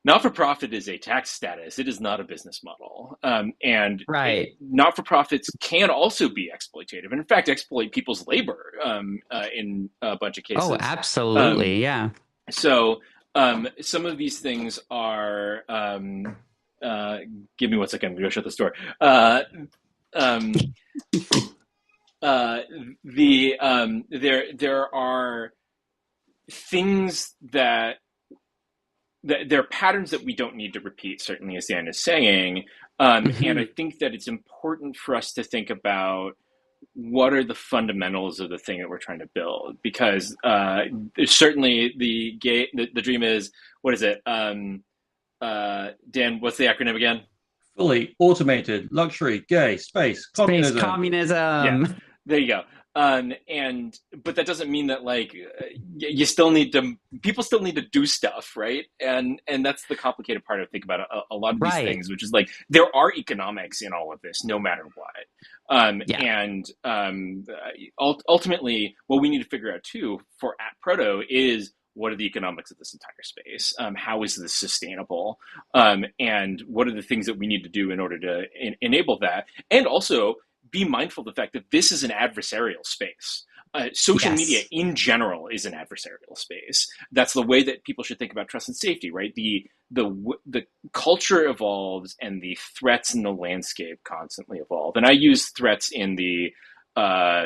not-for-profit is a tax status. It is not a business model. And not-for-profits can also be exploitative, and in fact, exploit people's labor in a bunch of cases. Oh, absolutely. So some of these things are, give me 1 second, I'm going to go shut this door. There are things that there are patterns that we don't need to repeat, certainly, as Dan is saying. And I think that it's important for us to think about what are the fundamentals of the thing that we're trying to build, because certainly the dream is, what is it? Dan, what's the acronym again? Fully automated, luxury, gay, space, communism. Yeah, there you go. But that doesn't mean that people still need to do stuff, right? And that's the complicated part of think about a lot of these things, which is there are economics in all of this, no matter what. And ultimately, what we need to figure out too for @Proto is, what are the economics of this entire space? How is this sustainable? And what are the things that we need to do in order to enable that? And also be mindful of the fact that this is an adversarial space. Social media in general is an adversarial space. That's the way that people should think about trust and safety, right? The culture evolves, and the threats in the landscape constantly evolve. And I use threats in the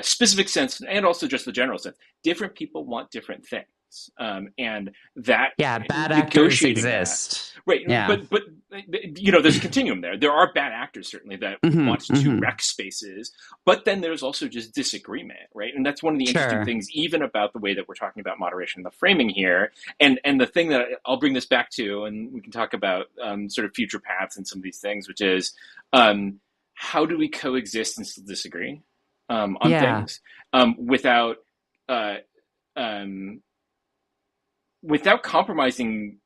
specific sense and also just the general sense. Different people want different things. And that bad actors exist, right? But there's a continuum there. There are bad actors certainly that want to wreck spaces, but then there's also just disagreement, right? And that's one of the interesting things, even about the way that we're talking about moderation, the framing here, and the thing that I'll bring this back to, and we can talk about sort of future paths and some of these things, which is how do we coexist and still disagree on things without compromising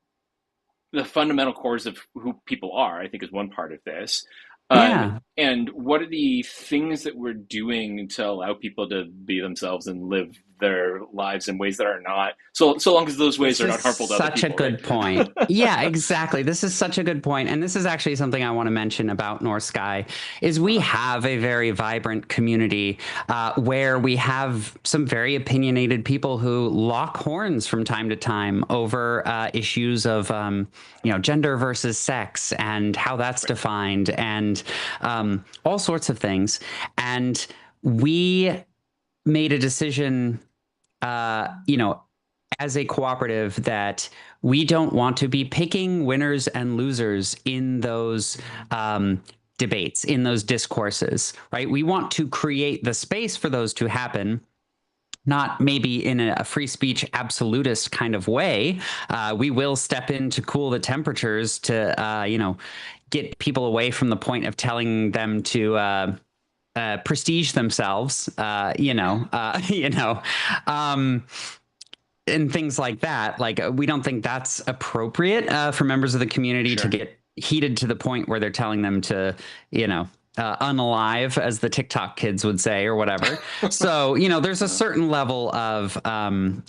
the fundamental cores of who people are, I think, is one part of this. And what are the things that we're doing to allow people to be themselves and live their lives in ways that are not so long as those ways are not harmful to other people. Such a good point. Yeah, exactly. This is such a good point. And this is actually something I want to mention about Northsky is we have a very vibrant community where we have some very opinionated people who lock horns from time to time over issues of gender versus sex and how that's defined and all sorts of things. And we made a decision, as a cooperative, that we don't want to be picking winners and losers in those debates, in those discourses, right? We want to create the space for those to happen. Not maybe in a free speech absolutist kind of way. We will step in to cool the temperatures to, get people away from the point of telling them to prestige themselves, and things like that. Like, we don't think that's appropriate for members of the community to get heated to the point where they're telling them to, unalive, as the TikTok kids would say, or whatever. So, there's a certain level of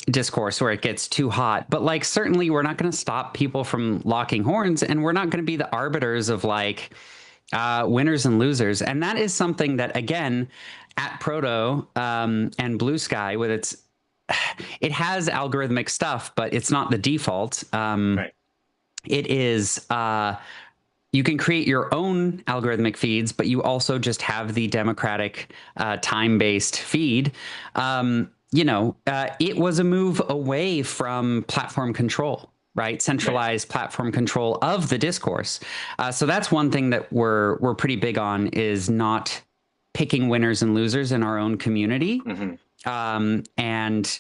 discourse where it gets too hot, but like, certainly we're not going to stop people from locking horns, and we're not going to be the arbiters of like winners and losers. And that is something that, again, at Proto and Blue Sky, with it has algorithmic stuff, but it's not the default. Right. It is, you can create your own algorithmic feeds, but you also just have the democratic time-based feed. It was a move away from platform control, right? Centralized platform control of the discourse. So that's one thing that we're pretty big on, is not picking winners and losers in our own community. And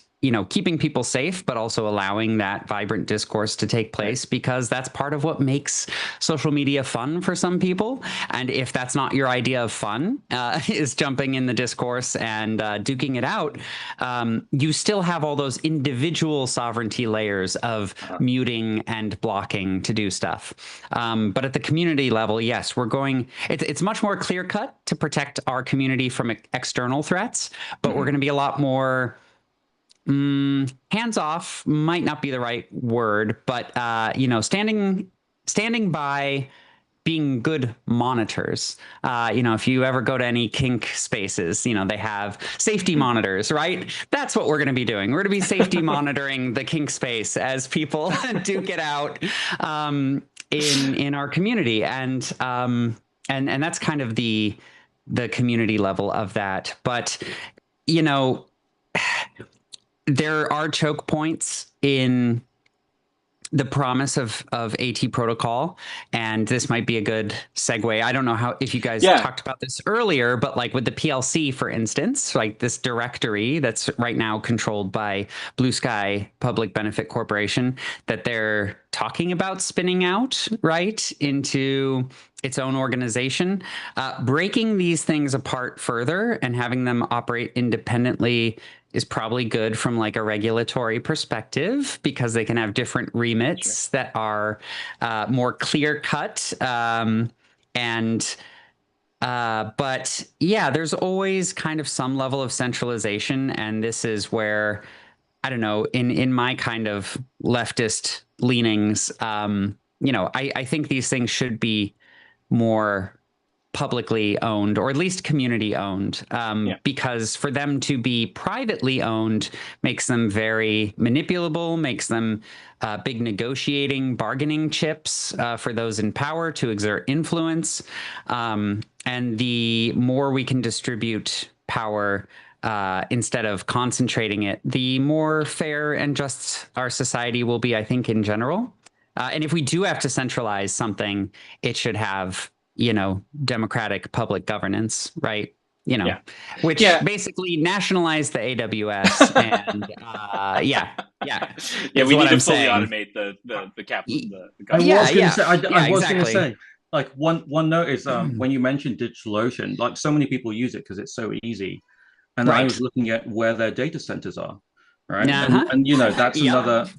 keeping people safe, but also allowing that vibrant discourse to take place, because that's part of what makes social media fun for some people. And if that's not your idea of fun, is jumping in the discourse and duking it out, you still have all those individual sovereignty layers of muting and blocking to do stuff. But at the community level, yes, it's much more clear cut to protect our community from external threats, but we're going to be a lot more hands off, might not be the right word, but standing by, being good monitors. If you ever go to any kink spaces, they have safety monitors, right? That's what we're going to be doing. We're going to be safety monitoring the kink space as people duke it out in our community, and that's kind of the community level of that. But there are choke points in the promise of AT protocol, and this might be a good segue. I don't know if you guys talked about this earlier, but like with the PLC, for instance, like this directory that's right now controlled by Blue Sky Public Benefit Corporation, that they're talking about spinning out right into its own organization, breaking these things apart further and having them operate independently is probably good from like a regulatory perspective, because they can have different remits that are more clear cut. But yeah, there's always kind of some level of centralization. And this is where, I don't know, in my kind of leftist leanings, I think these things should be more publicly owned, or at least community owned, because for them to be privately owned makes them very manipulable, makes them big negotiating, bargaining chips for those in power to exert influence. And the more we can distribute power instead of concentrating it, the more fair and just our society will be, I think, in general. And if we do have to centralize something, it should have democratic public governance, right? Which basically nationalize the AWS and we need to fully automate the capital. I was going to say, like one note is when you mentioned DigitalOcean, like so many people use it because it's so easy, and I was looking at where their data centers are, right? And that's another.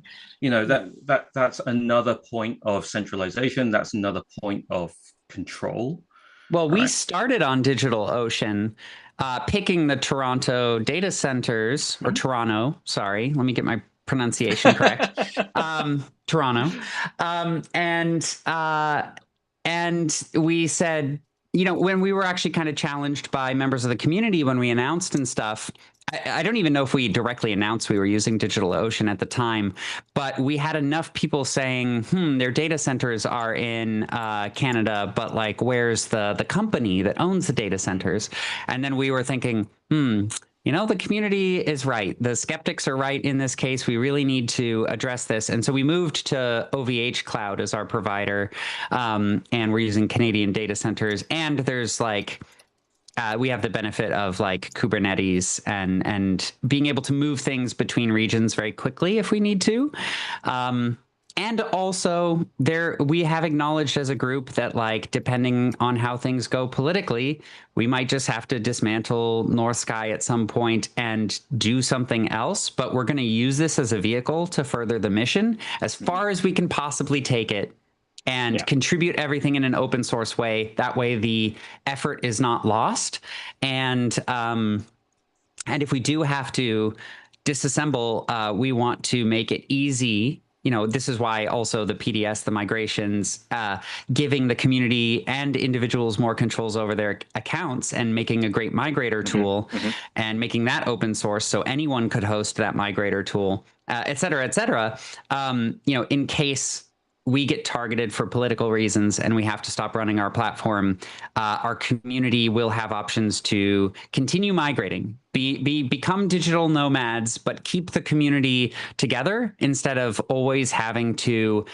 That's another point of centralization. That's another point of control. Well, All we right. started on DigitalOcean, picking the Toronto data centers, or Toronto, sorry, let me get my pronunciation correct. Toronto. And we said, when we were actually kind of challenged by members of the community when we announced and stuff, I don't even know if we directly announced we were using DigitalOcean at the time, but we had enough people saying, their data centers are in Canada, but like, where's the company that owns the data centers? And then we were thinking, the community is right. The skeptics are right in this case. We really need to address this. And so we moved to OVH Cloud as our provider, and we're using Canadian data centers. And there's we have the benefit of like Kubernetes and being able to move things between regions very quickly if we need to. And also we have acknowledged as a group that like, depending on how things go politically, we might just have to dismantle Northsky at some point and do something else. But we're going to use this as a vehicle to further the mission as far as we can possibly take it, and contribute everything in an open source way. That way the effort is not lost. And if we do have to disassemble, we want to make it easy. This is why also the PDS, the migrations, giving the community and individuals more controls over their accounts and making a great migrator tool and making that open source so anyone could host that migrator tool, et cetera, et cetera. In case we get targeted for political reasons and we have to stop running our platform, our community will have options to continue migrating, become digital nomads, but keep the community together instead of always having to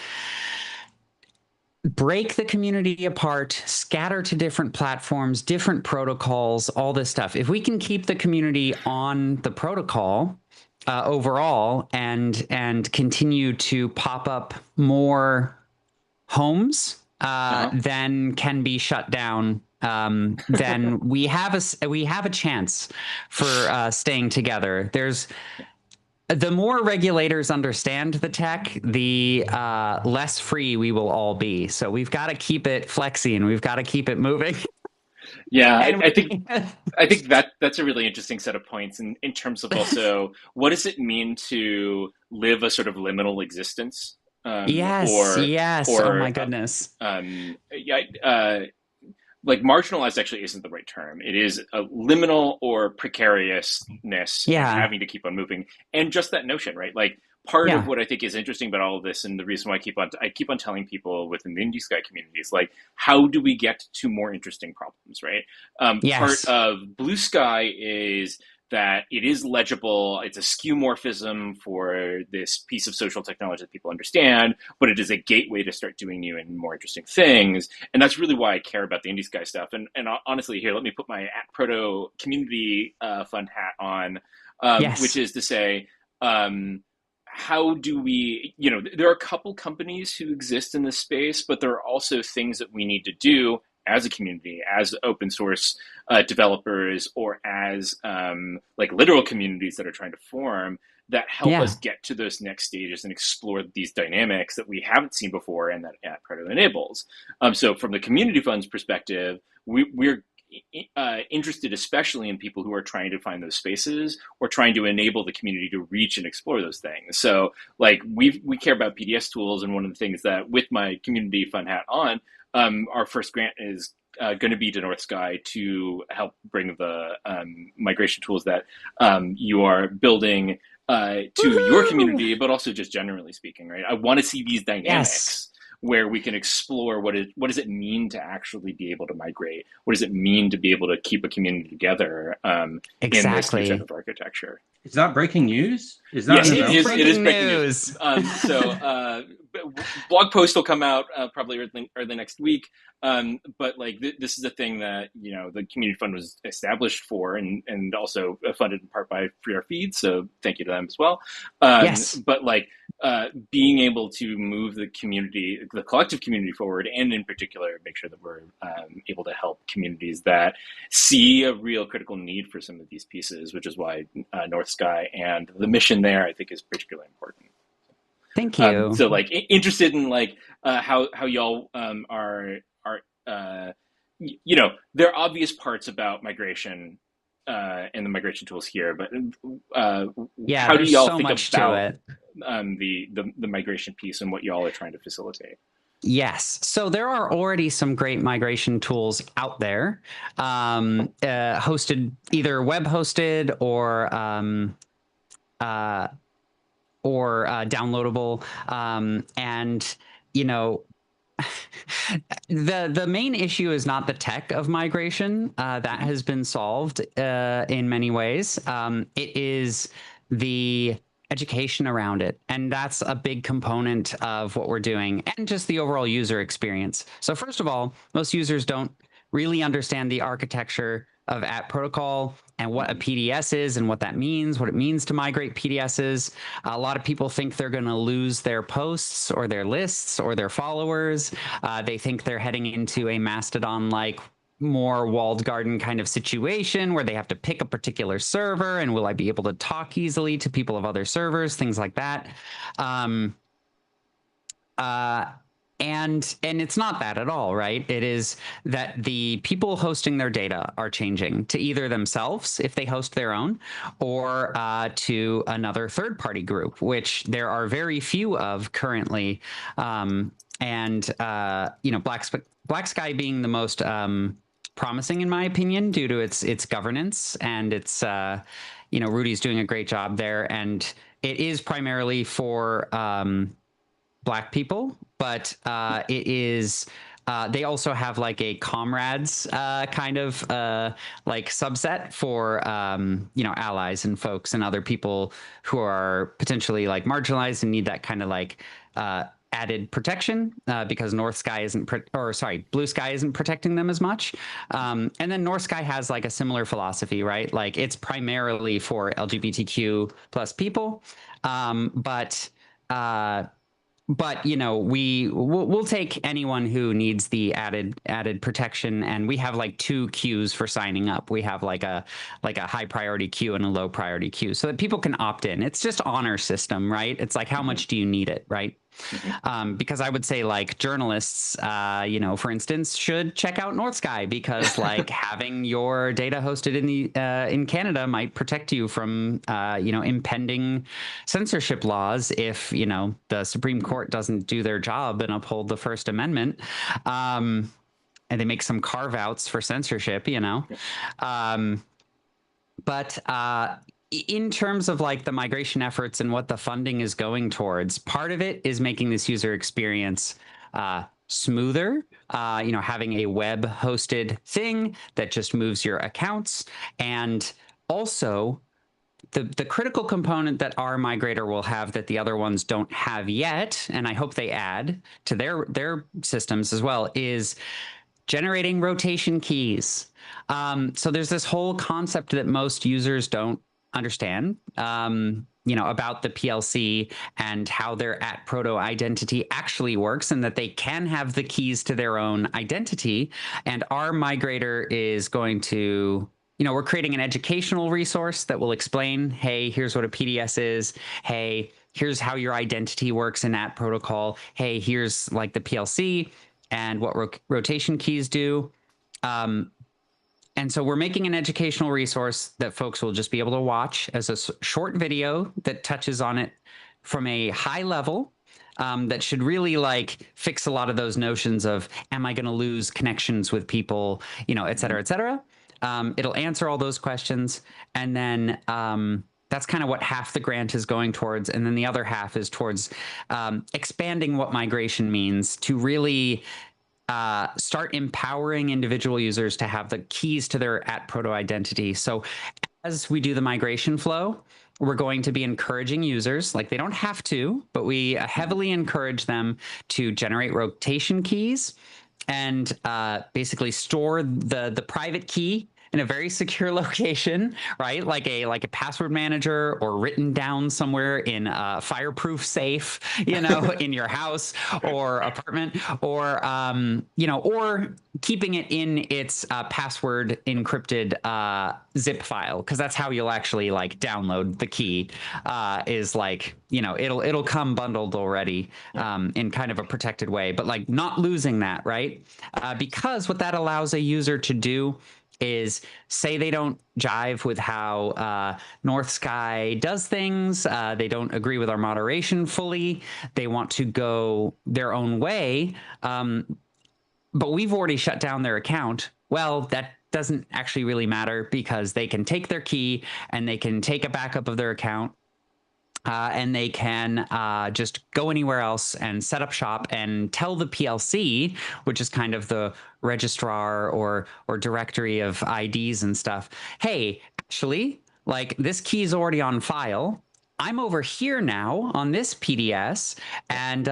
break the community apart, scatter to different platforms, different protocols, all this stuff. If we can keep the community on the protocol overall and continue to pop up more homes than can be shut down, then we have a chance for staying together. The more regulators understand the tech, the less free we will all be. So we've got to keep it flexy and we've got to keep it moving. Yeah, I think that's a really interesting set of points in terms of also what does it mean to live a sort of liminal existence? Yes. Or Oh my goodness. Like marginalized actually isn't the right term. It is a liminal or precariousness and having to keep on moving. And just that notion, right? Like part of what I think is interesting about all of this, and the reason why I keep on telling people within the IndieSky community is like, how do we get to more interesting problems, right? Part of Blue Sky is that it is legible. It's a skeuomorphism for this piece of social technology that people understand, but it is a gateway to start doing new and more interesting things. And that's really why I care about the IndieSky stuff. And honestly, here, let me put my @Proto community fund hat on, which is to say, how do we, there are a couple companies who exist in this space, but there are also things that we need to do as a community, as open source developers, or as like literal communities that are trying to form that help us get to those next stages and explore these dynamics that we haven't seen before and that Proto enables. So from the community fund's perspective, we're interested especially in people who are trying to find those spaces or trying to enable the community to reach and explore those things. So like we care about PDS tools, and one of the things that with my community fund hat on, our first grant is going to be to Northsky to help bring the migration tools that you are building to your community, but also just generally speaking, right? I want to see these dynamics where we can explore what does it mean to actually be able to migrate? What does it mean to be able to keep a community together in this new type of architecture? Is that breaking news? Is that yes, it is breaking news. So blog post will come out probably early next week. But like this is a thing that the community fund was established for, and also funded in part by Free Our Feed. So thank you to them as well. But like being able to move the community, the collective community forward, and in particular make sure that we're able to help communities that see a real critical need for some of these pieces, which is why Northsky and the mission there I think is particularly important. Thank you. So like interested in like how y'all are there are obvious parts about migration and the migration tools here, but Yeah, how do there's y'all so think much to about it. the migration piece and what y'all are trying to facilitate? Yes. So there are already some great migration tools out there, hosted, either web hosted uh, or downloadable. And, you know, the main issue is not the tech of migration. That has been solved in many ways. It is the education around it, and that's a big component of what we're doing, and just the overall user experience. So first of all, most users don't really understand the architecture of app protocol and what a PDS is and what that means, what it means to migrate PDSs. A lot of people think they're going to lose their posts or their lists or their followers. They think they're heading into a Mastodon like more walled garden kind of situation where they have to pick a particular server, and will I be able to talk easily to people of other servers, things like that. And it's not that at all, right? It is that the people hosting their data are changing to either themselves, if they host their own, or to another third-party group, which there are very few of currently. Black Sky being the most promising, in my opinion, due to its governance, and its Rudy's doing a great job there, and it is primarily for Black people, but it is. They also have like a comrades kind of like subset for allies and folks and other people who are potentially like marginalized and need that kind of like added protection because Blue Sky isn't protecting them as much. And then Northsky has like a similar philosophy, right? Like it's primarily for LGBTQ plus people, but we'll take anyone who needs the added protection, and we have like two queues for signing up. We have like a high priority queue and a low priority queue, so that people can opt in. It's just honor system, right? It's like, how much do you need it, right? Because I would say like journalists, for instance, should check out Northsky, because like having your data hosted in Canada might protect you from impending censorship laws if the Supreme Court doesn't do their job and uphold the First Amendment, and they make some carve outs for censorship, but in terms of like the migration efforts and what the funding is going towards, part of it is making this user experience smoother, having a web hosted thing that just moves your accounts. And also the critical component that our migrator will have that the other ones don't have yet, and I hope they add to their systems as well, is generating rotation keys. So there's this whole concept that most users don't understand, about the PLC and how their @proto identity actually works, and that they can have the keys to their own identity. And our migrator is going to, we're creating an educational resource that will explain, hey, here's what a PDS is. Hey, here's how your identity works in @protocol. Hey, here's like the PLC and what rotation keys do. And so we're making an educational resource that folks will just be able to watch as a short video that touches on it from a high level, that should really like fix a lot of those notions of, am I going to lose connections with people, et cetera, et cetera. It'll answer all those questions. And then that's kind of what half the grant is going towards. And then the other half is towards expanding what migration means to really start empowering individual users to have the keys to their @proto identity. So as we do the migration flow, we're going to be encouraging users, like they don't have to, but we heavily encourage them to generate rotation keys and basically store the private key in a very secure location, right? Like a password manager, or written down somewhere in a fireproof safe, in your house or apartment, or or keeping it in its password encrypted zip file, because that's how you'll actually like download the key. Is like, it'll come bundled already, in kind of a protected way, but like not losing that, right? Because what that allows a user to do is, say they don't jive with how Northsky does things, they don't agree with our moderation fully, they want to go their own way, but we've already shut down their account. Well, that doesn't actually really matter, because they can take their key and they can take a backup of their account, and they can just go anywhere else and set up shop and tell the PLC, which is kind of the registrar or directory of IDs and stuff, hey, actually, like, this key is already on file. I'm over here now on this PDS, and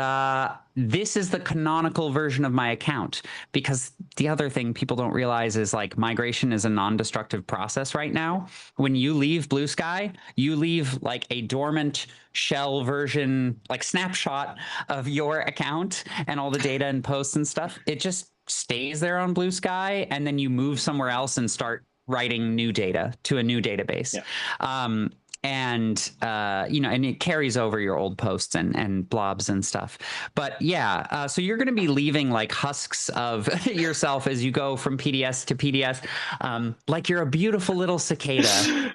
this is the canonical version of my account. Because the other thing people don't realize is, like, migration is a non-destructive process right now. When you leave Blue Sky, you leave like a dormant shell version, like snapshot of your account and all the data and posts and stuff. It just stays there on Blue Sky, and then you move somewhere else and start writing new data to a new database. Yeah. And and it carries over your old posts and blobs and stuff. But yeah, so you're going to be leaving like husks of yourself as you go from PDS to PDS, like you're a beautiful little cicada,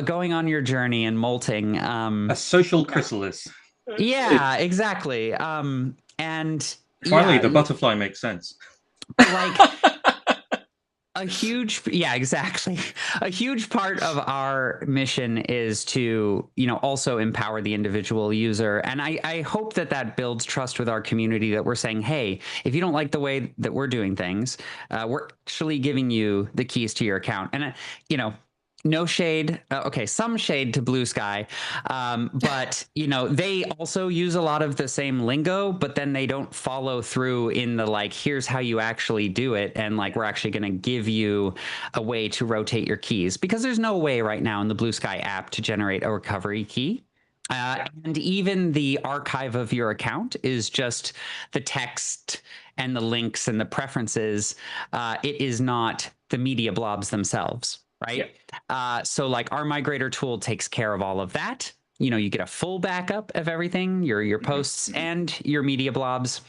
going on your journey and molting. A social chrysalis. Yeah, exactly. And finally, the butterfly makes sense. Like. Exactly. A huge part of our mission is to, also empower the individual user. And I hope that builds trust with our community, that we're saying, hey, if you don't like the way that we're doing things, we're actually giving you the keys to your account. And, no shade. Okay, some shade to Blue Sky, but they also use a lot of the same lingo, but then they don't follow through in the like, here's how you actually do it, and like, we're actually going to give you a way to rotate your keys, because there's no way right now in the Blue Sky app to generate a recovery key. And even the archive of your account is just the text and the links and the preferences. It is not the media blobs themselves. Right. Yeah. So like, our migrator tool takes care of all of that. You get a full backup of everything, your posts and your media blobs.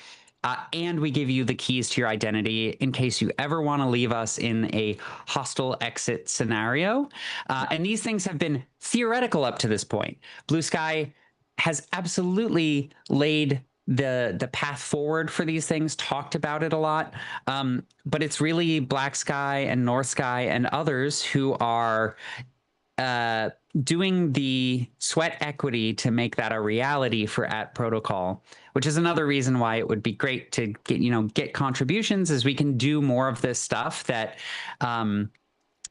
And we give you the keys to your identity in case you ever want to leave us in a hostile exit scenario. And these things have been theoretical up to this point. Blue Sky has absolutely laid the path forward for these things, talked about it a lot, but it's really Black Sky and Northsky and others who are doing the sweat equity to make that a reality for @protocol, which is another reason why it would be great to get contributions, as we can do more of this stuff that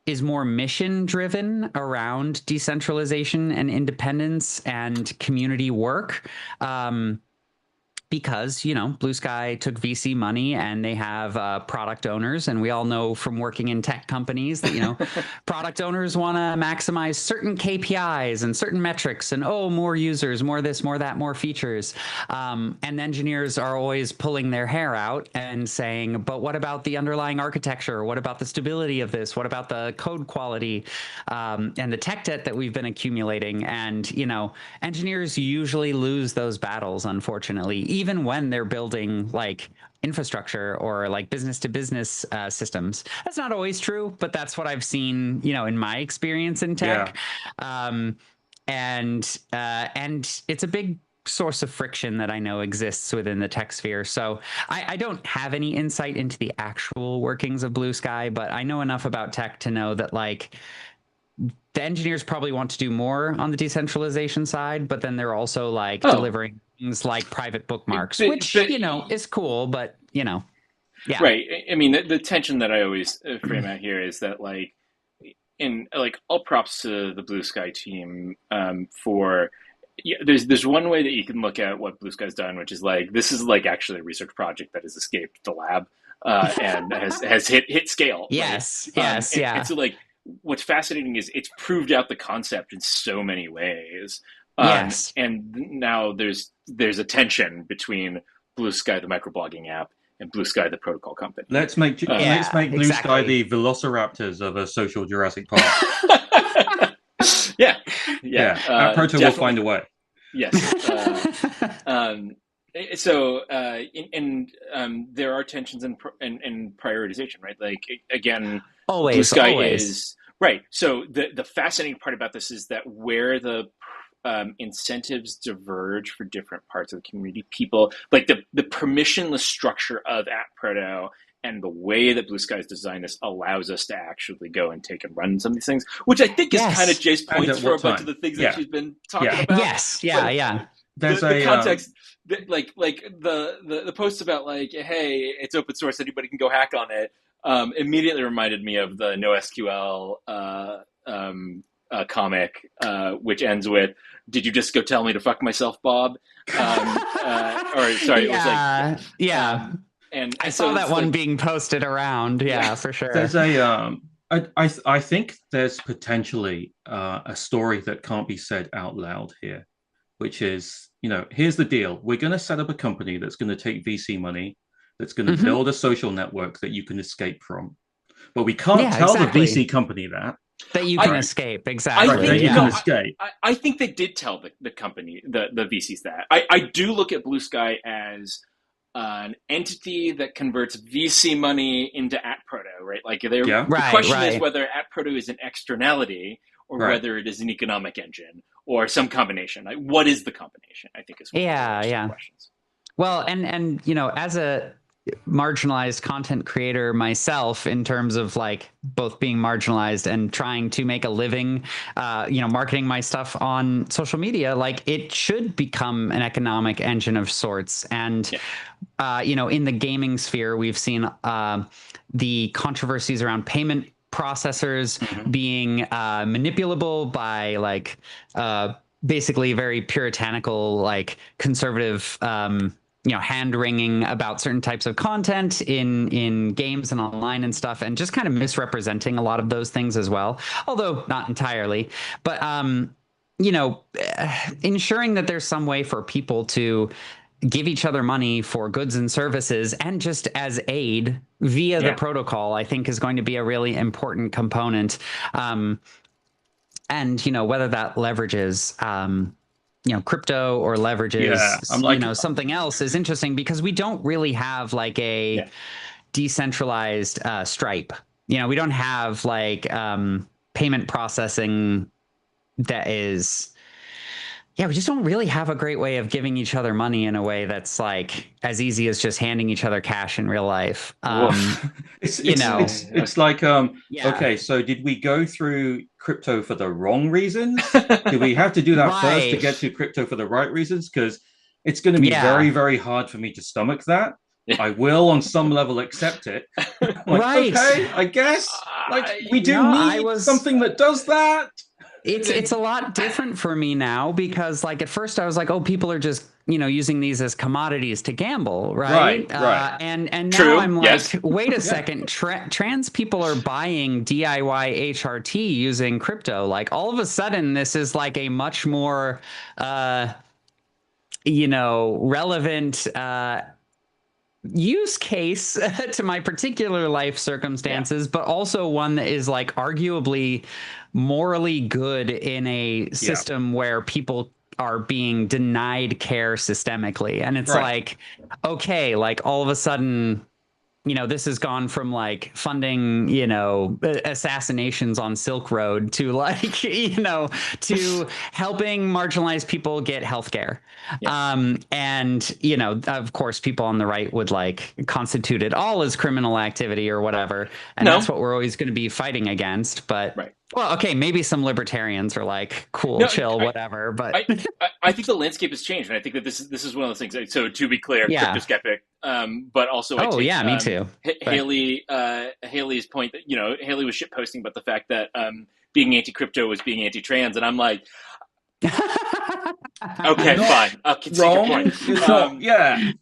is more mission driven around decentralization and independence and community work. Because, Blue Sky took VC money, and they have product owners. And we all know from working in tech companies that, product owners want to maximize certain KPIs and certain metrics, and, more users, more this, more that, more features. And engineers are always pulling their hair out and saying, but what about the underlying architecture? What about the stability of this? What about the code quality, and the tech debt that we've been accumulating? And, engineers usually lose those battles, unfortunately, even when they're building like infrastructure or like business to business systems. That's not always true, but that's what I've seen, in my experience in tech. Yeah. And it's a big source of friction that I know exists within the tech sphere. So I don't have any insight into the actual workings of Blue Sky, but I know enough about tech to know that like, the engineers probably want to do more on the decentralization side, but then they're also like delivering things like private bookmarks, which is cool, but yeah. Right. I mean, the tension that I always frame out here is that like, in like, all props to the Blue Sky team for yeah, there's one way that you can look at what Blue Sky's done, which is like this is like actually a research project that has escaped the lab and has hit scale. Yes, Right? yes, yeah. And so like what's fascinating is it's proved out the concept in so many ways. Yes. And now there's a tension between Blue Sky, the microblogging app, and Blue Sky, the protocol company. Let's make Blue Sky the velociraptors of a social Jurassic Park. Yeah. Proto will find a way. Yes. So there are tensions and prioritization, right? Like again, always Blue Sky always. is right. So the fascinating part about this is that where the incentives diverge for different parts of the community, people like the permissionless structure of @proto and the way that Blue Sky's designed this allows us to actually go and take and run some of these things, which I think is kind of Jay's points for a bunch of the things that she's been talking about. Yes, yeah. There's the context, like the posts about like, hey, it's open source, anybody can go hack on it. Immediately reminded me of the NoSQL comic, which ends with, "Did you just go tell me to fuck myself, Bob?" Or sorry, it was like and I saw that one being posted around. Yeah, for sure. There's I think there's potentially a story that can't be said out loud here, which is, here's the deal. We're going to set up a company that's going to take VC money, that's going to build a social network that you can escape from. But we can't tell the VC company that you can escape. Exactly. I think you can escape. I think they did tell the company, the VCs that. I do look at Blue Sky as an entity that converts VC money into @proto, right? Like the question is whether @proto is an externality or whether it is an economic engine or some combination. Like, what is the combination? I think is one of the questions. Well, and as a marginalized content creator myself, in terms of like both being marginalized and trying to make a living, marketing my stuff on social media, like it should become an economic engine of sorts. And in the gaming sphere, we've seen the controversies around payment processors being manipulable by like basically very puritanical, like conservative hand-wringing about certain types of content in games and online and stuff, and just kind of misrepresenting a lot of those things as well, although not entirely. But ensuring that there's some way for people to give each other money for goods and services and just as aid via the protocol, I think is going to be a really important component. And whether that leverages crypto or leverages something else is interesting, because we don't really have like a decentralized Stripe. We don't have like payment processing that is we just don't really have a great way of giving each other money in a way that's like as easy as just handing each other cash in real life. It's like, okay, so did we go through crypto for the wrong reasons? Do we have to do that first to get to crypto for the right reasons? Because it's going to be very, very hard for me to stomach that. I will on some level accept it. Okay, I guess. Like we do need something that does that. It's a lot different for me now, because like at first I was like, oh, people are just using these as commodities to gamble, right? And now I'm like, wait a second, trans people are buying DIY HRT using crypto. Like all of a sudden, this is like a much more relevant use case to my particular life circumstances, but also one that is like arguably morally good in a system where people are being denied care systemically. And it's like, okay, like all of a sudden, this has gone from like funding, assassinations on Silk Road to like, to helping marginalized people get healthcare. And, of course, people on the right would like constitute it all as criminal activity or whatever. And that's what we're always going to be fighting against. But well, okay, maybe some libertarians are like, cool, chill, whatever. But I think the landscape has changed, and I think that this is one of those things. So to be clear, crypto skeptic, but also me too. Haley's point that Haley was shitposting about the fact that being anti-crypto was being anti-trans, and I'm like, Okay, Not fine. Concede your wrong. point. It's not. Yeah.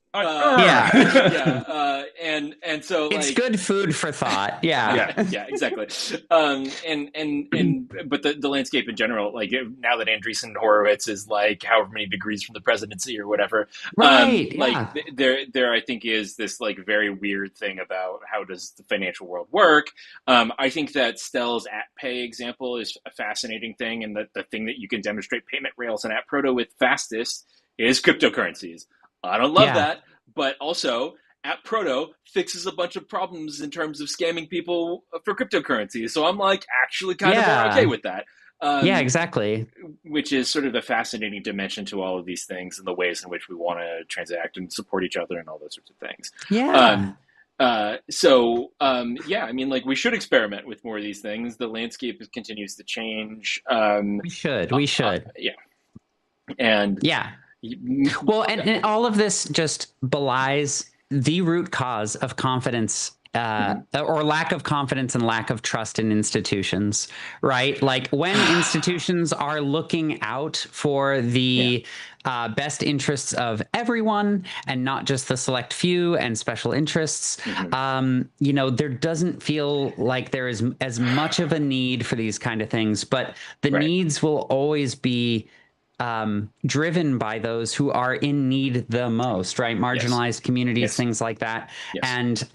And so It's like good food for thought. Yeah. yeah, exactly. But the landscape in general, like now that Andreessen Horowitz is like however many degrees from the presidency or whatever, Right. like Yeah. there I think is this like very weird thing about how does the financial world work. I think that Stell's AppPay example is a fascinating thing, and the thing that you can demonstrate payment rails and App Proto with fastest is cryptocurrencies. I don't love Yeah. that, but also App Proto fixes a bunch of problems in terms of scamming people for cryptocurrency. So I'm like actually kind of more okay with that. Yeah, exactly. Which is sort of a fascinating dimension to all of these things and the ways in which we want to transact and support each other and all those sorts of things. Yeah. Yeah, I mean, like we should experiment with more of these things. The landscape continues to change. We should. Yeah. And yeah. Well, and all of this just belies the root cause of confidence or lack of confidence and lack of trust in institutions, right? Like when institutions are looking out for the best interests of everyone and not just the select few and special interests, there doesn't feel like there is as much of a need for these kind of things, but the needs will always be driven by those who are in need the most, right? Marginalized communities, things like that. And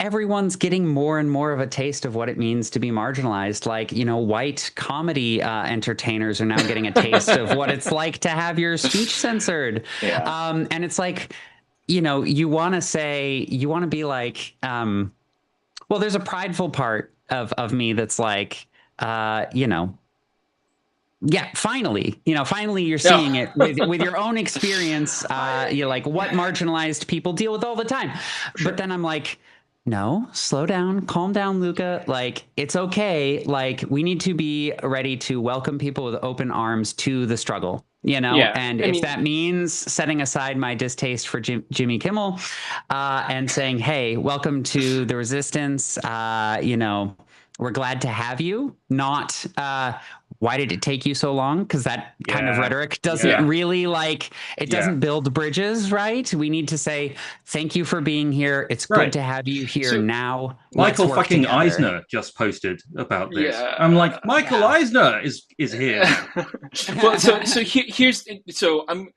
everyone's getting more and more of a taste of what it means to be marginalized. Like, white comedy entertainers are now getting a taste of what it's like to have your speech censored. And it's like, you want to be like, well, there's a prideful part of me that's like, finally you're seeing it with your own experience. You're like, what marginalized people deal with all the time. But then I'm like, no, slow down, calm down, Luca. Like, it's okay. Like, we need to be ready to welcome people with open arms to the struggle, and if that means setting aside my distaste for Jimmy Kimmel and saying, hey, welcome to the resistance, we're glad to have you, not why did it take you so long? Because that kind of rhetoric doesn't really doesn't build bridges, right? We need to say, thank you for being here. It's good to have you here now. Michael fucking Eisner just posted about this. I'm like, Michael Eisner is here. Well, so I'm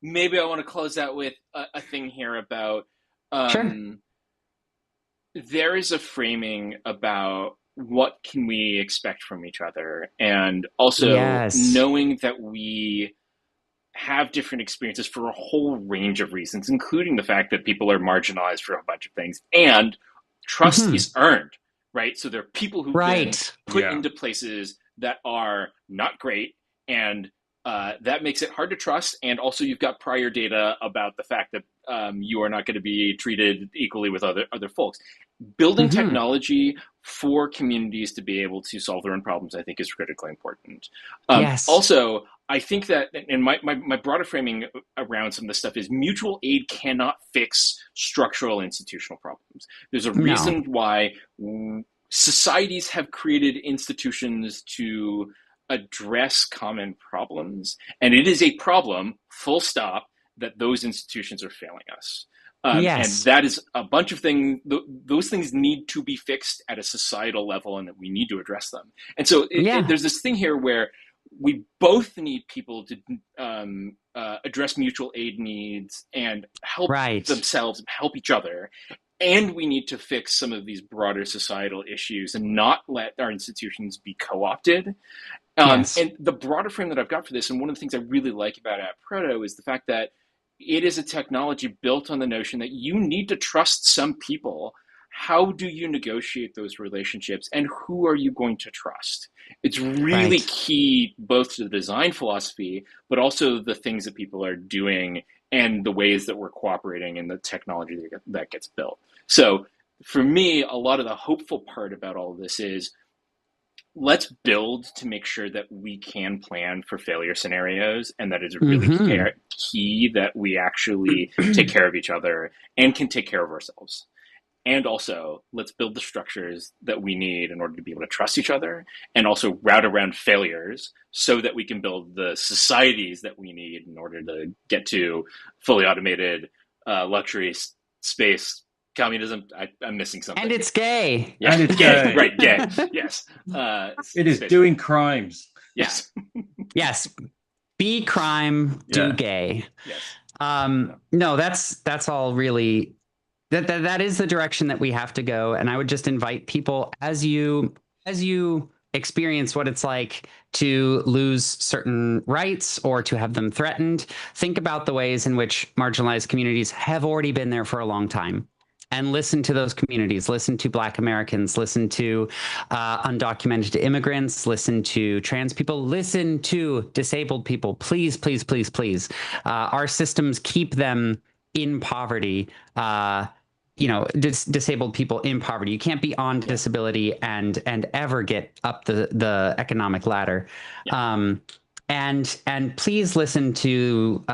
maybe I want to close out with a thing here about there is a framing about what can we expect from each other, and also knowing that we have different experiences for a whole range of reasons, including the fact that people are marginalized for a bunch of things, and trust is earned, right? So there are people who've been put into places that are not great, and that makes it hard to trust. And also you've got prior data about the fact that you are not going to be treated equally with other folks. Building technology for communities to be able to solve their own problems, I think, is critically important. Also, I think that, and my broader framing around some of this stuff is mutual aid cannot fix structural institutional problems. There's a reason why societies have created institutions to address common problems, and it is a problem, full stop, that those institutions are failing us. And that is a bunch of things. Those things need to be fixed at a societal level, and that we need to address them. And so there's this thing here where we both need people to address mutual aid needs and help themselves, help each other. And we need to fix some of these broader societal issues and not let our institutions be co-opted. And the broader frame that I've got for this, and one of the things I really like about App Proto, is the fact that it is a technology built on the notion that you need to trust some people. How do you negotiate those relationships, and who are you going to trust? It's really key both to the design philosophy, but also the things that people are doing and the ways that we're cooperating in the technology that gets built. So for me, a lot of the hopeful part about all of this is, let's build to make sure that we can plan for failure scenarios, and that it's really key that we actually take care of each other and can take care of ourselves. and also let's build the structures that we need in order to be able to trust each other, and also route around failures so that we can build the societies that we need in order to get to fully automated luxury space communism. I'm missing something. And it's gay. Yeah. And it's gay. gay. Right, gay. Yes. It is doing crimes. Yes. Yes. Be crime, do Yeah. gay. Yes. No, that's all really that is the direction that we have to go. And I would just invite people, as you experience what it's like to lose certain rights or to have them threatened, think about the ways in which marginalized communities have already been there for a long time. And listen to those communities, listen to Black Americans, listen to undocumented immigrants, listen to trans people, listen to disabled people. Please, please, please, please. Our systems keep them in poverty, disabled people in poverty. You can't be on disability and ever get up the economic ladder. Yeah. And please listen to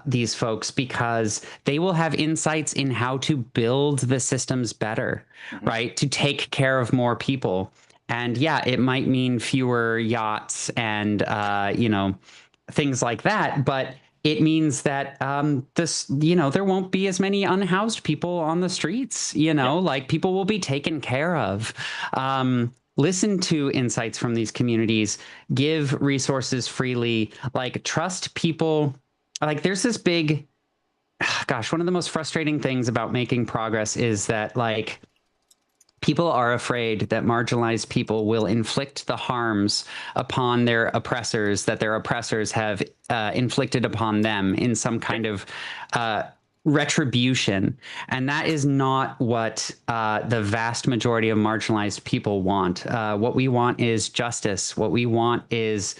these folks, because they will have insights in how to build the systems better, right? To take care of more people. And yeah, it might mean fewer yachts and, things like that. But it means that there won't be as many unhoused people on the streets, like people will be taken care of. Listen to insights from these communities, give resources freely, like trust people. Like there's this big, one of the most frustrating things about making progress is that like people are afraid that marginalized people will inflict the harms upon their oppressors that their oppressors have inflicted upon them in some kind of retribution. And that is not what the vast majority of marginalized people want. What we want is justice. What we want is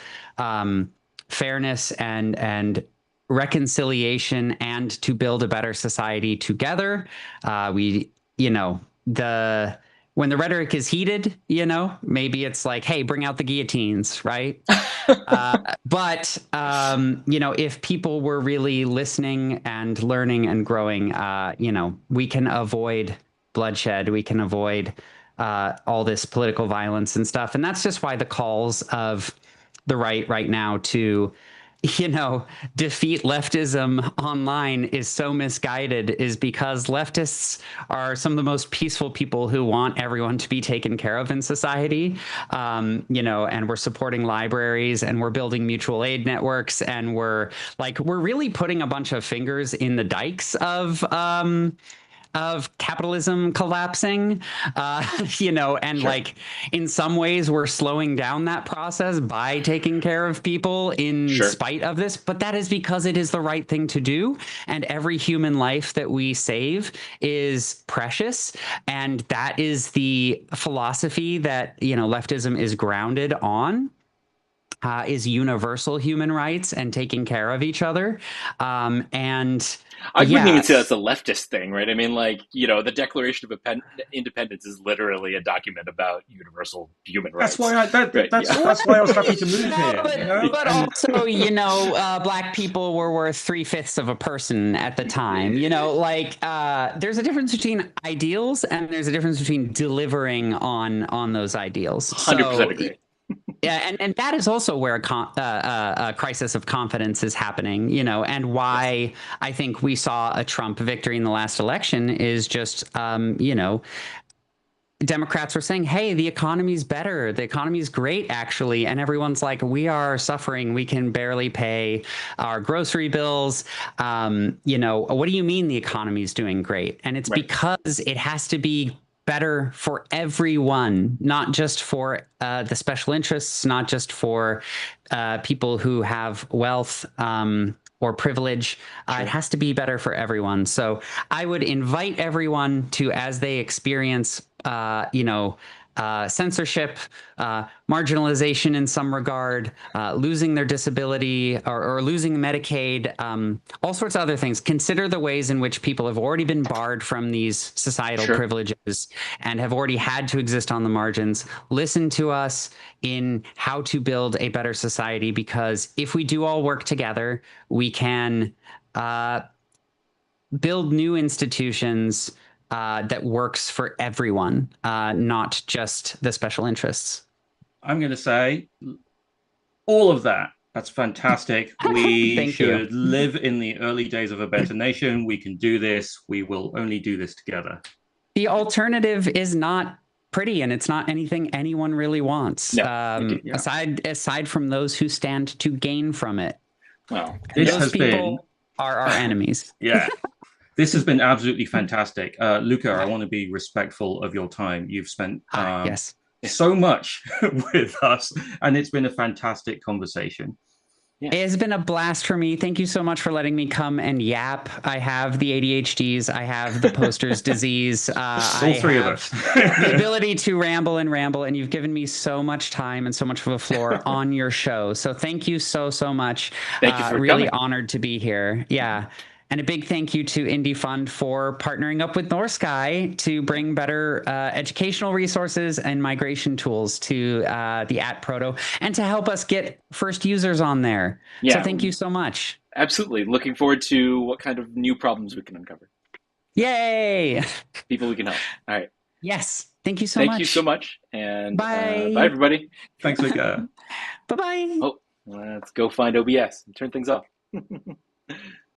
fairness and reconciliation, and to build a better society together. When the rhetoric is heated, maybe it's like, hey, bring out the guillotines, right? But if people were really listening and learning and growing, we can avoid bloodshed. We can avoid all this political violence and stuff. And that's just why the calls of the right now to defeat leftism online is so misguided, is because leftists are some of the most peaceful people who want everyone to be taken care of in society. And we're supporting libraries, and we're building mutual aid networks, and we're really putting a bunch of fingers in the dikes of capitalism collapsing, and like in some ways we're slowing down that process by taking care of people in spite of this. But that is because it is the right thing to do. And every human life that we save is precious. And that is the philosophy that, leftism is grounded on. Is universal human rights and taking care of each other. And I wouldn't even say that's a leftist thing, right? I mean, the Declaration of Independence is literally a document about universal human rights. That's why I was happy to move here. But also, Black people were worth 3/5 of a person at the time. There's a difference between ideals, and there's a difference between delivering on those ideals. 100% agree. Yeah, and that is also where a crisis of confidence is happening, and why I think we saw a Trump victory in the last election is just, Democrats were saying, hey, the economy's better. The economy's great, actually. And everyone's like, we are suffering. We can barely pay our grocery bills. What do you mean the economy's doing great? And it's because it has to be better for everyone, not just for the special interests, not just for people who have wealth or privilege. It has to be better for everyone. So I would invite everyone to, as they experience, censorship, marginalization in some regard, losing their disability or losing Medicaid, all sorts of other things. Consider the ways in which people have already been barred from these societal privileges and have already had to exist on the margins. Listen to us in how to build a better society, because if we do all work together, we can build new institutions, that works for everyone, not just the special interests. I'm going to say all of that. That's fantastic. We Thank should you. live in the early days of a better nation. We can do this. We will only do this together. The alternative is not pretty, and it's not anything anyone really wants. No, aside from those who stand to gain from it. Well, this those has people been are our enemies. Yeah. This has been absolutely fantastic. Luca, I want to be respectful of your time. You've spent Yes. so much with us, and it's been a fantastic conversation. Yeah. It has been a blast for me. Thank you so much for letting me come and yap. I have the ADHDs. I have the poster's disease. All three of us. The ability to ramble, and you've given me so much time and so much of a floor on your show. So thank you so much. Thank you for really coming. Honored to be here. Yeah. And a big thank you to Indie Fund for partnering up with Northsky to bring better educational resources and migration tools to the @Proto, and to help us get first users on there. Yeah. So thank you so much. Absolutely. Looking forward to what kind of new problems we can uncover. Yay! People we can help. All right. Yes. Thank you so much. Thank you so much. And bye. Bye, everybody. Thanks, Luca. Bye-bye. Oh, let's go find OBS and turn things off.